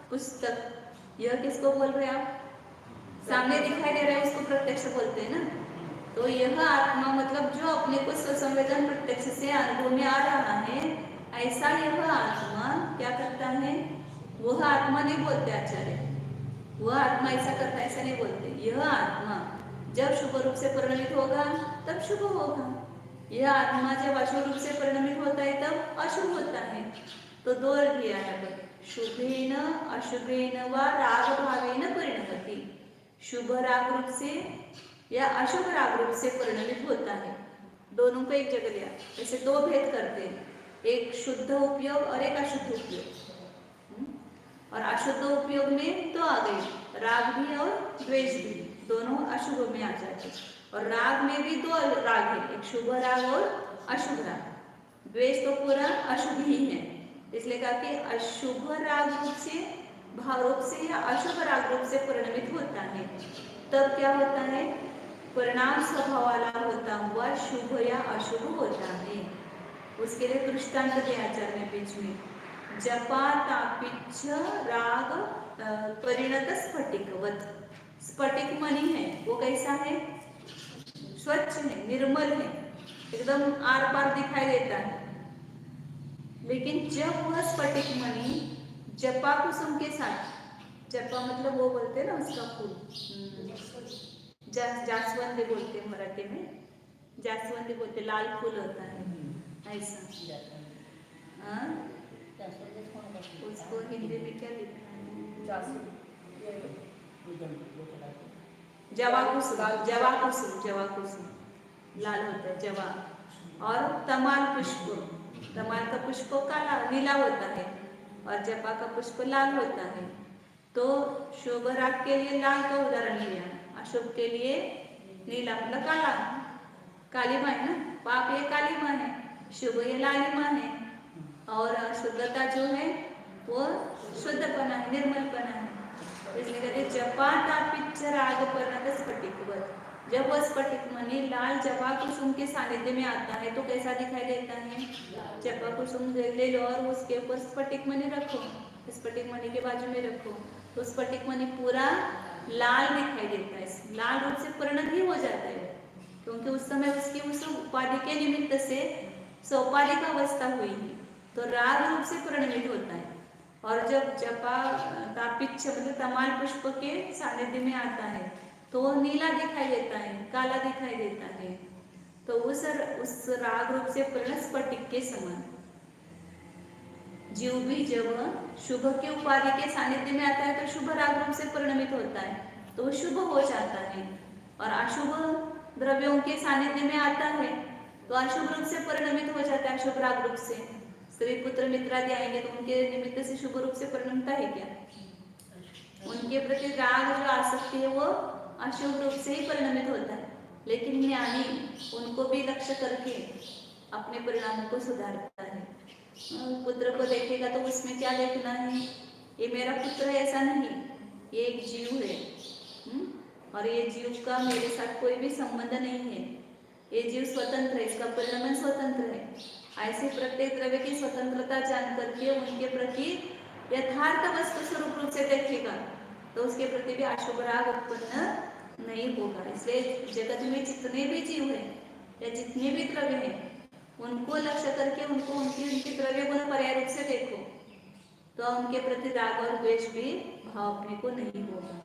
पुस्तक, यह किसको बोल रहे हैं आप? सामने दिखाई दे रहा है उसको प्रत्यक्ष बोलते हैं ना। तो यह आत्मा मतलब जो अपने को स्वसंवेदन प्रत्यक्ष से अनुभव में आ रहा है, ऐसा यह आत्मा क्या करता है? वह आत्मा नहीं बोलते आचार्य, वह आत्मा ऐसा करता है, ऐसा नहीं बोलते। यह आत्मा जब शुभ रूप से परिणमित होगा तब शुभ होगा, यह आत्मा जब अशुभ रूप से परिणमित होता है तब अशुभ होता है। तो दो दिया है, शुभेन अशुभेन व राग भावेन परिणमति, शुभ राग रूप से या अशुभ राग रूप से परिणमित होता है। दोनों को एक जगह लिया, ऐसे दो भेद करते हैं, एक शुद्ध उपयोग और एक अशुद्ध उपयोग। और अशुद्ध उपयोग में तो आ गए राग भी और द्वेष भी, दोनों अशुभ में आ जाते। और राग में भी दो राग है, एक शुभ राग और अशुभ राग। द्वेष तो पूरा अशुभ ही है, इसलिए कहा कि अशुभ राग रूप से, भाव रूप से या अशुभ राग रूप से परिणमित होता है। तब क्या होता है? परिणाम स्वभाव वाला होता हुआ शुभ या अशुभ होता है। उसके लिए दृष्टांत दिया आचार्य ने बीच में, जपातापिच्च राग परिणत स्फटिकवत्। स्फटिक मणि है, वो कैसा है? स्वच्छ है, निर्मल है, एकदम आर पार दिखाई देता है। लेकिन जब वह स्फटिक मणि जपा कुसुम के साथ, जपा मतलब वो बोलते हैं ना उसका फूल, जासवंदी बोलते हैं मराठी में, जासवंदी बोलते, लाल फूल होता है ऐसा। उसको हिंदी में क्या लिखा है? जवाकुसुम, जवाकुसुम लाल होता है जवा। और तमाल पुष्प, तमाल का पुष्प काला नीला होता है और जपा का पुष्प लाल होता है। तो शुभ राग के लिए लाल का उदाहरण लिया, अशुभ के लिए नीला मतलब काला, काली माँ है ना, पाप ये काली माँ है, शुभ ये लाली माँ है, और शुद्धता जो है वो शुद्धपना है, निर्मलपना है। इसलिए कहते जपातापिच्च राग परिणत स्फटिकवत्। जब वह स्फटिक मणि लाल जपा कुसुम के सानिध्य में आता है तो कैसा दिखाई देता है? जपा कुसुम ले लो और उसके ऊपर स्फटिक मणि रखो, स्फटिक मणि के बाजू में रखो, तो स्फटिक मणि पूरा लाल दिखाई देता है, लाल रूप से परिणत ही हो जाता है, क्योंकि उस समय उसकी उस उपाधि के निमित्त से सोपाधिक अवस्था हुई है, तो राग रूप से परिणमित होता है। और जब जपा तापिच्छ मतलब तमाल पुष्प के सानिध्य में आता है तो वो नीला दिखाई देता है, काला दिखाई देता है। तो उस राग रूप से परिणत स्फटिक के समान जीव भी जब शुभ की उपाधि के सानिध्य में आता है तो शुभ राग रूप से परिणमित होता है, तो वो शुभ हो जाता है। और अशुभ द्रव्यों के सानिध्य में आता है तो अशुभ रूप से परिणमित हो जाता है, अशुभ राग रूप से। स्त्री पुत्र मित्रादि आएंगे तो उनके निमित्त से शुभ रूप से परिणमता है क्या? उनके प्रति राग जो आसक्ति है वो अशुभ रूप से ही परिणमित होता है। लेकिन ज्ञानी उनको भी लक्ष्य करके अपने परिणामों को सुधारता है। पुत्र को देखेगा तो उसमें क्या देखना है, ये मेरा पुत्र है ऐसा नहीं, ये एक जीव है। और ये जीव का मेरे साथ कोई भी संबंध नहीं है, ये जीव स्वतंत्र है, इसका परिणाम स्वतंत्र है। ऐसे प्रत्येक द्रव्य की स्वतंत्रता जान करके उनके प्रति यथार्थ वस्तु स्वरूप रूप से देखेगा तो उसके प्रति भी अशुभ राग उत्पन्न नहीं होगा। इसलिए जगत में जितने भी जीव हैं या जितने भी द्रव्य हैं उनको लक्ष्य करके उनको उनके द्रव्य गुण पर्याय रूप से देखो तो उनके प्रति राग और द्वेष भी भाव अपने को नहीं होगा।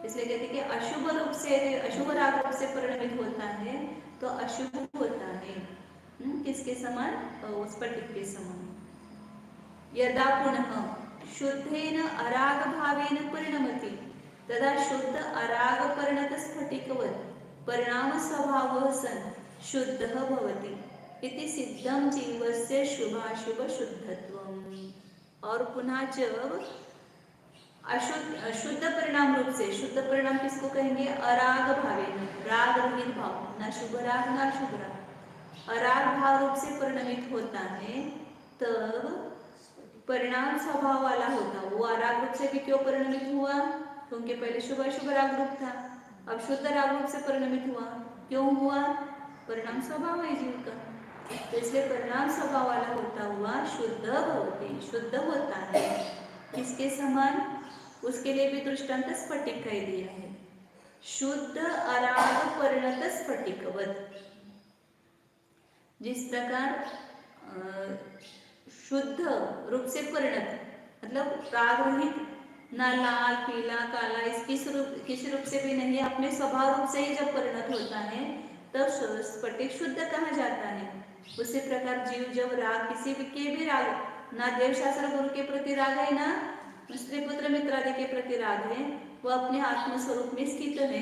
इसलिए कहते हैं कि अशुभ रूप से अशुभ राग रूप से परिणमित होता है तो अशुभ होता है। किसके समान? स्फटिक के समान। यदा पुनः शुद्धेन अराग भावेन परिणमति तदा शुद्ध अराग परिणत स्फटिकवत् परिणाम स्वभावः सन् शुद्धः भवति इति सिद्धं जीवस्य शुभाशुभ शुद्धत्वम्। और पुनः जब शुद्ध परिणाम रूप से, शुद्ध परिणाम किसको कहेंगे? अराग भावेन, राग रहित भाव, न शुभ राग न अशुभ राग, अराग भाव रूप से परिणमित होता है तब परिणाम स्वभाव वाला होता। वो अराग रूप से भी क्यों परिणमित हुआ? क्योंकि पहले शुभ अशुभ राग रूप था, अब शुद्ध राग रूप से परिणमित हुआ। क्यों हुआ? परिणाम स्वभाव है जीव का, तो इसलिए परिणाम स्वभाव वाला होता हुआ शुद्ध भवति, शुद्ध होता है। किसके समान? उसके लिए भी दृष्टांत स्फटिक कह दिया है। शुद्ध अराग परिणत स्फटिकवत्, जिस प्रकार शुद्ध रूप से परिणत मतलब राग रहित, ना लाल पीला काला, इस किस रूप से भी नहीं, अपने स्वभाव रूप से ही जब परिणत होता है तब स्फटिक शुद्ध कहा जाता है। उसी प्रकार जीव जब राग किसी भी राग, ना देव शास्त्र गुरु के प्रति राग है ना स्त्री पुत्र मित्रादि के प्रति राग है, वो अपने आत्म स्वरूप में स्थित है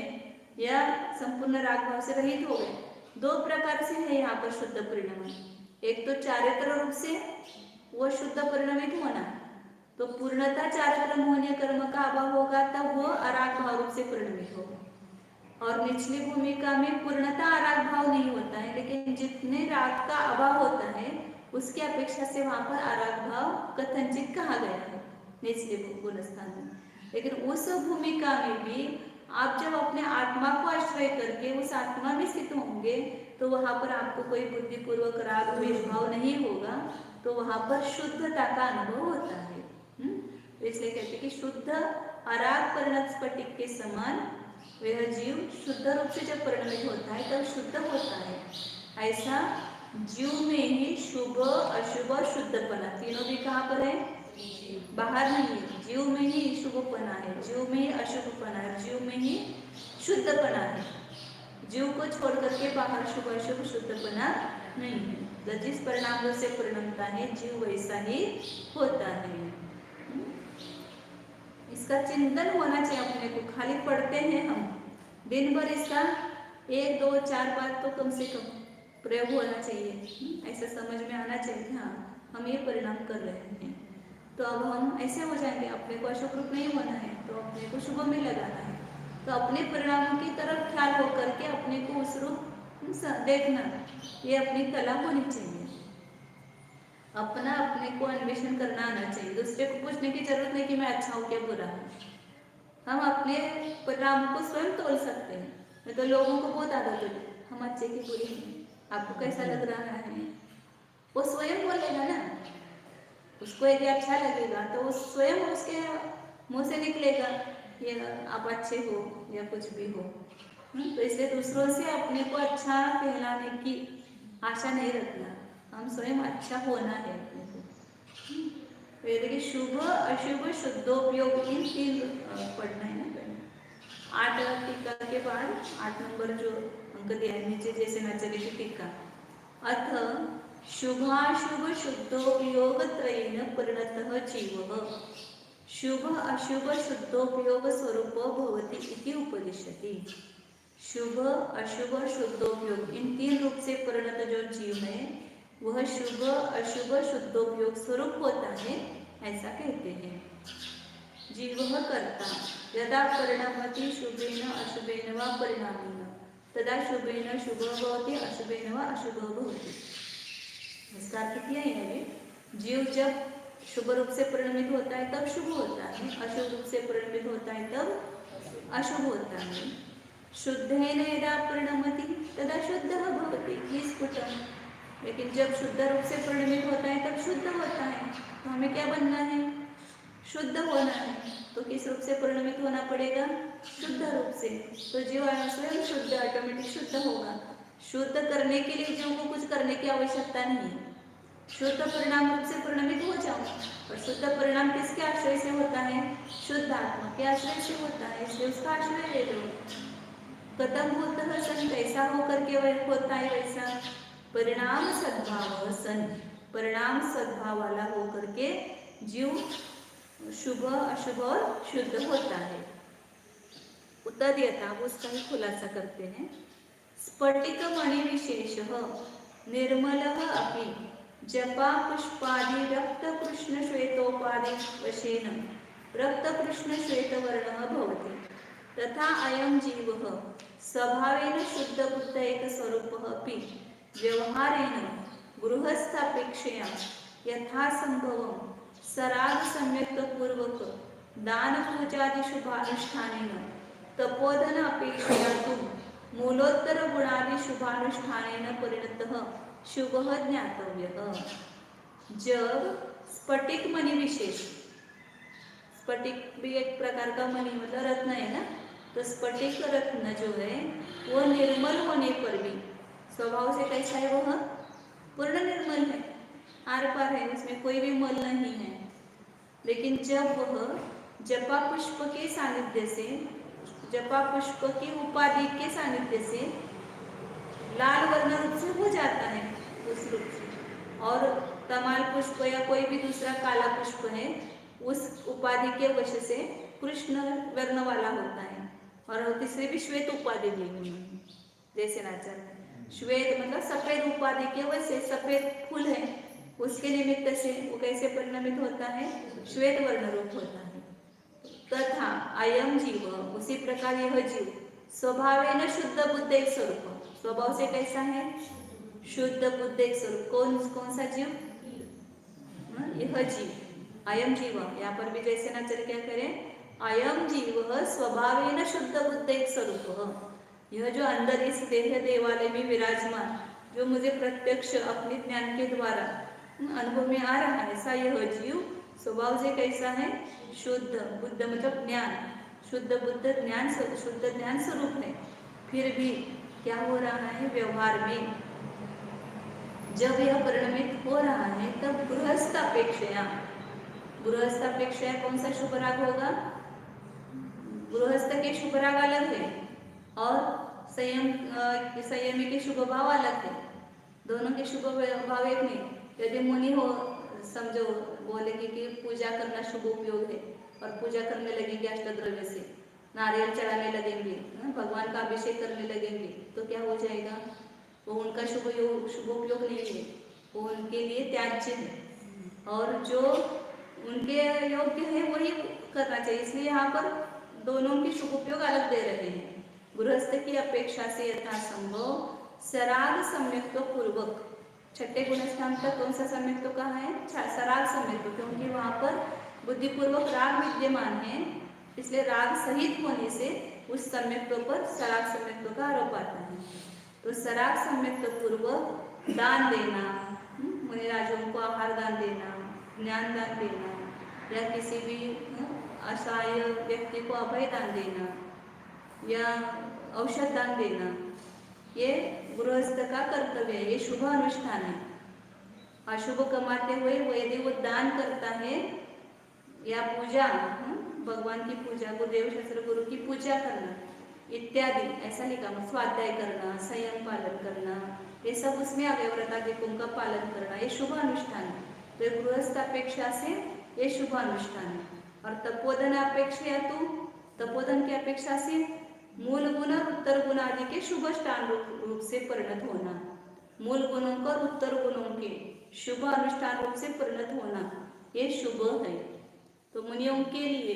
या संपूर्ण राग भाव से रहित हो गए। दो प्रकार से है यहाँ पर शुद्ध परिणाम। एक तो चारित्र रूप से वो शुद्ध परिणमित होना, तो पूर्णता चारित्र मोहनीय कर्म का अभाव होगा तब वो अराग भाव रूप से परिणमित होगा। और निचली भूमिका में पूर्णता अराग भाव नहीं होता है, लेकिन जितने राग का अभाव होता है उसकी अपेक्षा से वहां पर अराग भाव कथनचित कहा गया है निचले गुण स्थान में। लेकिन उस भूमिका में भी आप जब अपने आत्मा को आश्रय करके उस आत्मा में स्थित होंगे तो वहां पर आपको कोई बुद्धिपूर्वक राग द्वेष भाव नहीं होगा, तो वहां पर शुद्धता का अनुभव होता है। इसलिए कहते हैं कि शुद्ध अराग परिणत स्फटिक के समान वह जीव शुद्ध रूप से जब परिणमित होता है तब शुद्ध होता है। ऐसा जीव में ही शुभ अशुभ शुद्धपना तीनों भी कहाँ पर है? बाहर नहीं है। जीव में ही शुभपना है, जीव में ही अशुभपना है, जीव में ही शुद्धपना है। जीव को छोड़ करके बाहर शुभ अशुभ शुद्धपना नहीं है। तो जिस परिणाम से परिणमता है जीव वैसा ही होता है। इसका चिंतन होना चाहिए अपने को। खाली पढ़ते हैं हम दिन भर, इसका 1 2 4 बार तो कम से कम प्रयोग होना चाहिए। ऐसा समझ में आना चाहिए हाँ हम ये परिणाम कर रहे हैं, तो अब हम ऐसे हो जाएंगे। अपने को अशुभ रूप नहीं होना है तो अपने को शुभ में लगाना है। तो अपने परिणामों की तरफ ख्याल होकर के अपने को उस रूप देखना, ये अपनी कला होनी चाहिए। अपना अपने को अन्वेषण करना आना चाहिए। दूसरे को पूछने की जरूरत नहीं कि मैं अच्छा हूँ क्या बुरा हूँ। हम अपने परिणाम को स्वयं तोल सकते हैं। नहीं तो लोगों को बहुत आदत होती है हम अच्छे की बुरी हैं, आपको कैसा लग रहा है, वो स्वयं बोलेगा ना। उसको यदि अच्छा लगेगा तो वो स्वयं उसके मुंह से निकलेगा ये आप अच्छे हो या कुछ भी हो। तो इसलिए दूसरों से अपने को अच्छा कहलाने की आशा नहीं रखना, हम स्वयं अच्छा होना है अपने को। वेद के शुभ अशुभ शुद्धोपयोग इन तीन पढ़ना है ना पहले। 8 टीका के बाद 8 नंबर जो अंक दिया है नीचे जैसे नचले की टीका अथ शुभाशुभ शुद्धोपयोग त्रयेन परिणतः जीवः शुभ अशुभ शुद्धोपयोग स्वरूप भवति इति उपदिशति। शुभ अशुभ शुद्धोपयोग इन तीन रूप से परिणत जो जीव है वह शुभ अशुभ शुद्धोपयोग स्वरूप होता है ऐसा कहते हैं। जीवः कर्ता यदा परिणमति शुभेन अशुभेन वा परिणामेन तदा शुभेन शुभः भवति अशुभेन वा अशुभः भवति। इसका अर्थ यह है जीव जब शुभ रूप से परिणमित होता है तब शुभ होता है, अशुभ रूप से परिणमित होता है तब अशुभ होता है। शुद्धेन यदा परिणमति तदा शुद्धः भवति ही स्फुटम्। लेकिन जब शुद्ध रूप से परिणमित होता है तब शुद्ध होता है। तो हमें क्या बनना है? शुद्ध होना है। तो किस रूप से परिणमित होना पड़ेगा? शुद्ध रूप से। तो जीव स्वयं शुद्ध ऑटोमेटिक शुद्ध होगा। शुद्ध करने के लिए जीव को कुछ करने की आवश्यकता नहीं है। शुद्ध परिणाम रूप से परिणमित हो जाओ। और शुद्ध परिणाम किसके आश्रय से होता है? शुद्ध आत्मा के आश्रय से होता है, इसलिए उसका आश्रय ले लो। कथम होता सन कैसा होकर के वह होता है वैसा परिणाम सद्भाव सन परिणाम सद्भाव वाला होकर के जीव शुभ अशुभ और शुद्ध होता है। उत्तर देता उसका ही खुलासा करते हैं। स्फटिक मणि विशेष निर्मलः अपि जपा पुष्पादि रक्त कृष्ण श्वेतोपादि वशेन रक्त कृष्ण श्वेतवर्णः भवति तथा अयं जीवः स्वभावेन शुद्ध बुद्ध एक स्वरूपः अपि व्यवहारेण गृहस्थापेक्षया यथा संभवं सराग सम्यक्तपूर्वक दान पूजादि शुभानुष्ठानेन तपोधन अपेक्षया तु मूलोत्तर गुणादि शुभानुष्ठानेन परिणतः शुभः ज्ञातव्यः। जब स्फटिक मणि विशेष, स्फटिक भी एक प्रकार का मणि मतलब रत्न है ना, तो स्फटिक रत्न जो है वो निर्मल होने पर भी स्वभाव से कैसा है? वह पूर्ण निर्मल है, आर पार है, उसमें कोई भी मल नहीं है। लेकिन जब वह जपा पुष्प के सानिध्य से, जपा पुष्प की उपाधि के सानिध्य से लाल वर्ण रूप से हो जाता है उस रूप से, और तमाल पुष्प या कोई भी दूसरा काला पुष्प है उस उपाधि के वश से कृष्ण वर्ण वाला होता है। और तीसरी भी श्वेत उपाधि ली उन्होंने, जैसे नाचर श्वेत मतलब सफेद उपाधि के वजह से सफेद फूल है उसके निमित्त से वो कैसे परिणमित होता है? श्वेत वर्ण रूप होता है। तथा अयम जीव उसी प्रकार यह जीव स्वभावेन शुद्ध बुद्ध एक स्वरूप, स्वभाव से कैसा है? शुद्ध बुद्ध एक स्वरूप। कौन सा जीव? यह जीव अयम जीव। यहाँ पर भी जैसे ना चल क्या करें? अयम जीव स्वभावेन शुद्ध बुद्ध एक स्वरूप। यह जो अंदर इस देह देवालय में विराजमान जो मुझे प्रत्यक्ष अपने ज्ञान के द्वारा अनुभव में आ रहा है, ऐसा यह जीव स्वभाव से कैसा है? शुद्ध बुद्ध मतलब ज्ञान, शुद्ध बुद्ध ज्ञान, शुद्ध ज्ञान स्वरूप है। फिर भी क्या हो रहा है? व्यवहार में जब यह परिणमित हो रहा है तब गृहस्थापेक्षया, गृहस्थापेक्षया कौन सा शुभ राग होगा? गृहस्थ के शुभ राग अलग है और संयमी के शुभ भाव अलग है। दोनों के शुभ भाव एक नहीं। यदि मुनि हो, समझो बोलेंगे कि पूजा करना शुभ उपयोग है और पूजा करने लगेंगे अष्टद्रव्य से, नारियल चढ़ाने लगेंगे, भगवान का अभिषेक करने लगेंगे, तो क्या हो जाएगा? वो उनका शुभ उपयोग नहीं है, वो उनके लिए त्याज्य है। और जो उनके योग्य है वही करना चाहिए। इसलिए यहाँ पर दोनों की शुभ उपयोग अलग दे रहे हैं। गृहस्थ की अपेक्षा से यथासंभव सराग सम्यक्तो पूर्वक, छठे गुणस्थान तक कौन सा सम्यक्तो कहा है? सराग सम्यक्तो, क्योंकि वहाँ पर बुद्धिपूर्वक राग विद्यमान है, इसलिए राग सहित होने से उस सम्यक्तो पर सराग सम्यक्तो का आरोप आता है। तो सराग सम्यक्तो पूर्वक दान देना, मुनिराजों को आहार दान देना, ज्ञान दान देना, या किसी भी असहाय व्यक्ति को अभय दान देना या औषध दान देना, ये गृहस्थ का कर्तव्य है, ये शुभ अनुष्ठान है। अशुभ कमाते हुए वो यदि वो दान करता है या पूजा, भगवान की पूजा, गुरुदेव शास्त्र गुरु की पूजा करना इत्यादि, ऐसा लिखा, स्वाध्याय करना, संयम पालन करना, ये सब उसमें आ गए। व्रताधिकों का पालन करना, ये शुभ अनुष्ठान है। तो गृहस्थ अपेक्षा से ये शुभ अनुष्ठान है। और तपोधन अपेक्षा, तो तपोधन की अपेक्षा से मूल गुण और उत्तर गुण आदि के शुभ स्थान रूप से परिणत होना, मूल गुणों को और उत्तर गुणों के शुभ अनुष्ठान रूप से परिणत होना, ये शुभ है। तो मुनियों के लिए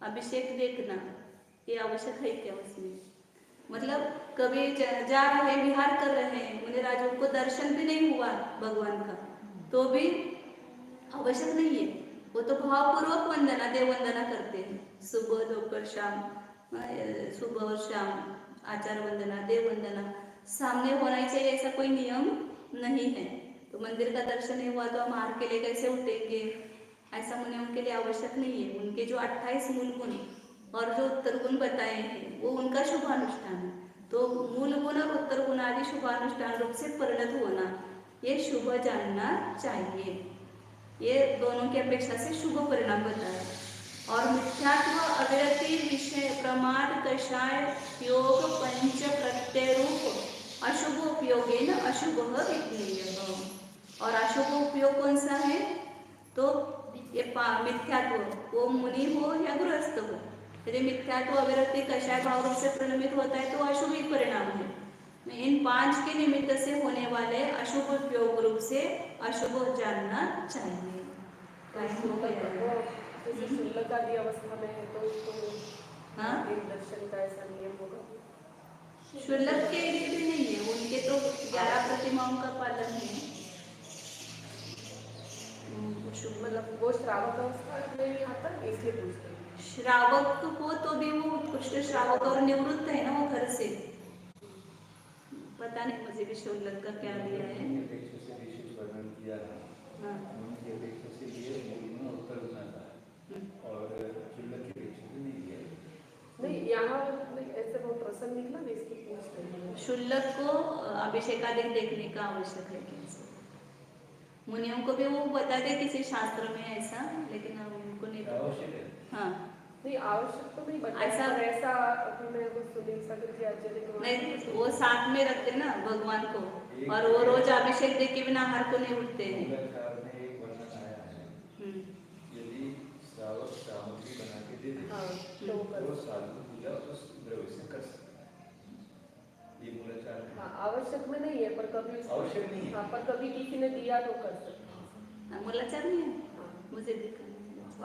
अभिषेक देखना ये आवश्यक है क्या उसमें? मतलब कभी जा रहे, विहार कर रहे हैं, मुनि राजों को दर्शन भी नहीं हुआ भगवान का, तो भी आवश्यक नहीं है। वो तो भावपूर्वक वंदना, देव वंदना करते हैं, सुबह दोपहर शाम, सुबह और शाम आचार वंदना, देव वंदना सामने होना ही चाहिए, ऐसा कोई नियम नहीं है। तो मंदिर का दर्शन नहीं हुआ तो हम हार के लिए कैसे उठेंगे? ऐसा मुनियों के लिए आवश्यक नहीं है। उनके जो 28 मूल गुण और जो उत्तर गुण बताए हैं वो उनका शुभ अनुष्ठान है। तो मूल गुण और उत्तर गुण आदि शुभ अनुष्ठान रूप से परिणत होना, ये शुभ जानना चाहिए। ये दोनों की अपेक्षा से शुभ परिणाम बताया। और मिथ्यात्व, अविरति, विषय, प्रमाद, कषाय, योग, पंच प्रत्यय रूप अशुभ उपयोगे न अशुभ विज्ञेय। और अशुभ उपयोग कौन सा है? तो ये मिथ्यात्व, वो मुनि हो या गृहस्थ हो, यदि मिथ्यात्व, अविरति, कषाय भाव रूप से परिणमित होता है तो अशुभ ही परिणाम है। इन 5 के निमित्त से होने वाले अशुभ उपयोग रूप से अशुभ जानना चाहिए। शुल्लक आदि अवस्था में है तो उसको एक दर्शन का ऐसा नियम होगा? शुल्लक के लिए भी नहीं है, उनके तो 11 प्रतिमाओं का पालन है। मतलब वो श्रावक अवस्था में नहीं आता, इसलिए पूछते हैं। श्रावक हो तो भी वो उत्कृष्ट श्रावक और निवृत्त है ना वो घर से, पता नहीं मुझे भी शुल्लक का क्या लिया है। नहीं, यहाँ ऐसे वो प्रसंग निकला ना, इसकी पूछते हैं। शुल्लक को अभिषेकादि देखने का आवश्यक है कैसे? मुनियों को भी वो बताते किसी शास्त्र में ऐसा, लेकिन हम उनको नहीं आवश्यक है। हाँ नहीं, आवश्यक तो नहीं बता ऐसा मैं वो सुनील सागर जी आचार्य नहीं, वो साथ में रखते ना भगवान को, और वो रोज अभिषेक देख के बिना आहार को नहीं उठते हैं। यदि श्रावक सामग्री बना के दे दे तो साधु पूजा उस द्रव्य से कर सकता है। ये मूलाचार है। आवश्यक में नहीं है, पर कभी आवश्यक नहीं है। पर कभी किसी ने दिया तो कर सकता है। मूलाचार नहीं है, मुझे दिखा।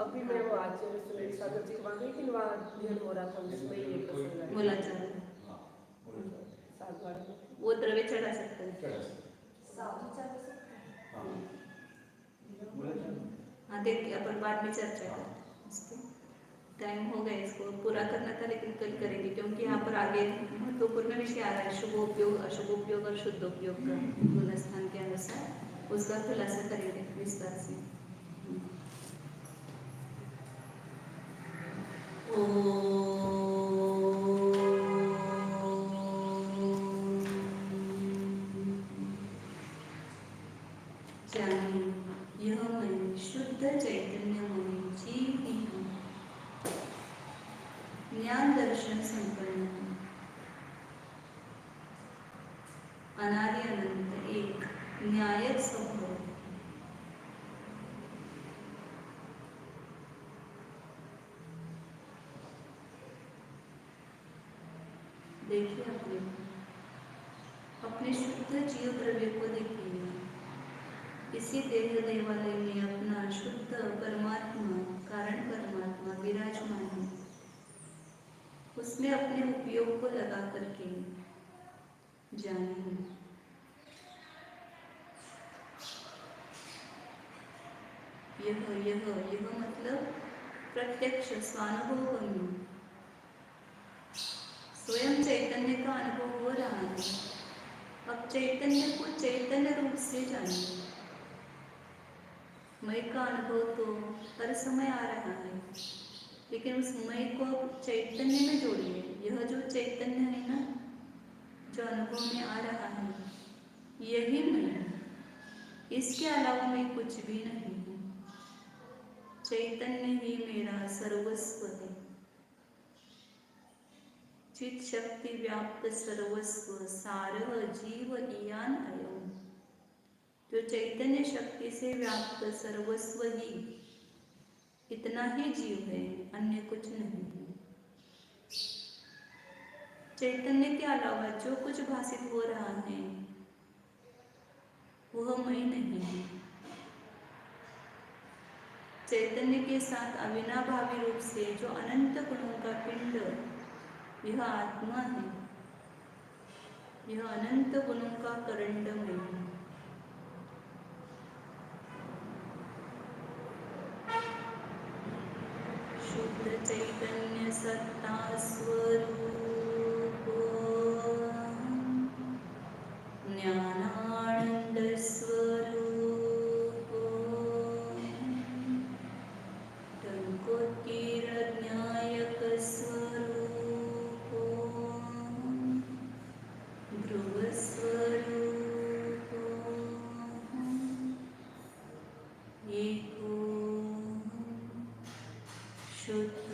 अभी मैं वो आचार्य सुनील सागर जी वहाँ गई थी, वहाँ अध्ययन हो रहा था, उसमें ये प्रसंग आया। मूलाचार वो द्रव्य चढ़ा सकते हैं। हाँ देखिए, अपन बाद में चर्चा करें। टाइम हो गया, इसको पूरा करना था लेकिन कल करेंगे, क्योंकि यहाँ पर आगे महत्वपूर्ण विषय आ रहा है, शुभ उपयोग, अशुभ उपयोग और शुद्ध उपयोग का गुण स्थान के अनुसार उसका खुलासा करेंगे विस्तार से। यह मैं शुद्ध चैतन्य मुनि जीव ही हूँ, ज्ञान दर्शन संपन्न हूँ, अनादि अनंत एक न्यायक स्वभाव। देखिए अपने शुद्ध जीव द्रव्य को देखिए। इसी देह देवालय में अपना शुद्ध परमात्मा, कारण परमात्मा विराजमान है। उसमें अपने उपयोग को लगा करके जाने। यह मतलब प्रत्यक्ष स्वानुभव में स्वयं चैतन्य का अनुभव हो रहा है। अब चैतन्य को चैतन्य रूप से जानिए। मय का अनुभव तो हर समय आ रहा है, लेकिन उस मय को चैतन्य में जोड़िए। यह जो चैतन्य है ना, जो अनुभव में आ रहा है, यही मैं है। इसके अलावा मैं कुछ भी नहीं हूँ। चैतन्य ही मेरा सर्वस्व है। चित शक्ति व्याप्त सर्वस्व सारह जीव इयान अयम। जो चैतन्य शक्ति से व्याप्त सर्वस्व ही इतना ही जीव है, अन्य कुछ नहीं है। चैतन्य के अलावा जो कुछ भाषित हो रहा है वह मैं नहीं है। चैतन्य के साथ अविनाभावी रूप से जो अनंत गुणों का पिंड, यह आत्मा है। यह अनंत गुणों का करंड मैं हूँ। शुद्ध चैतन्य सत्ता स्वरूप ज्ञानानंद स्वरूप टंकोत्कीर्ण ज्ञायक स्वरूप ध्रुव स्वरूप एको शुद्ध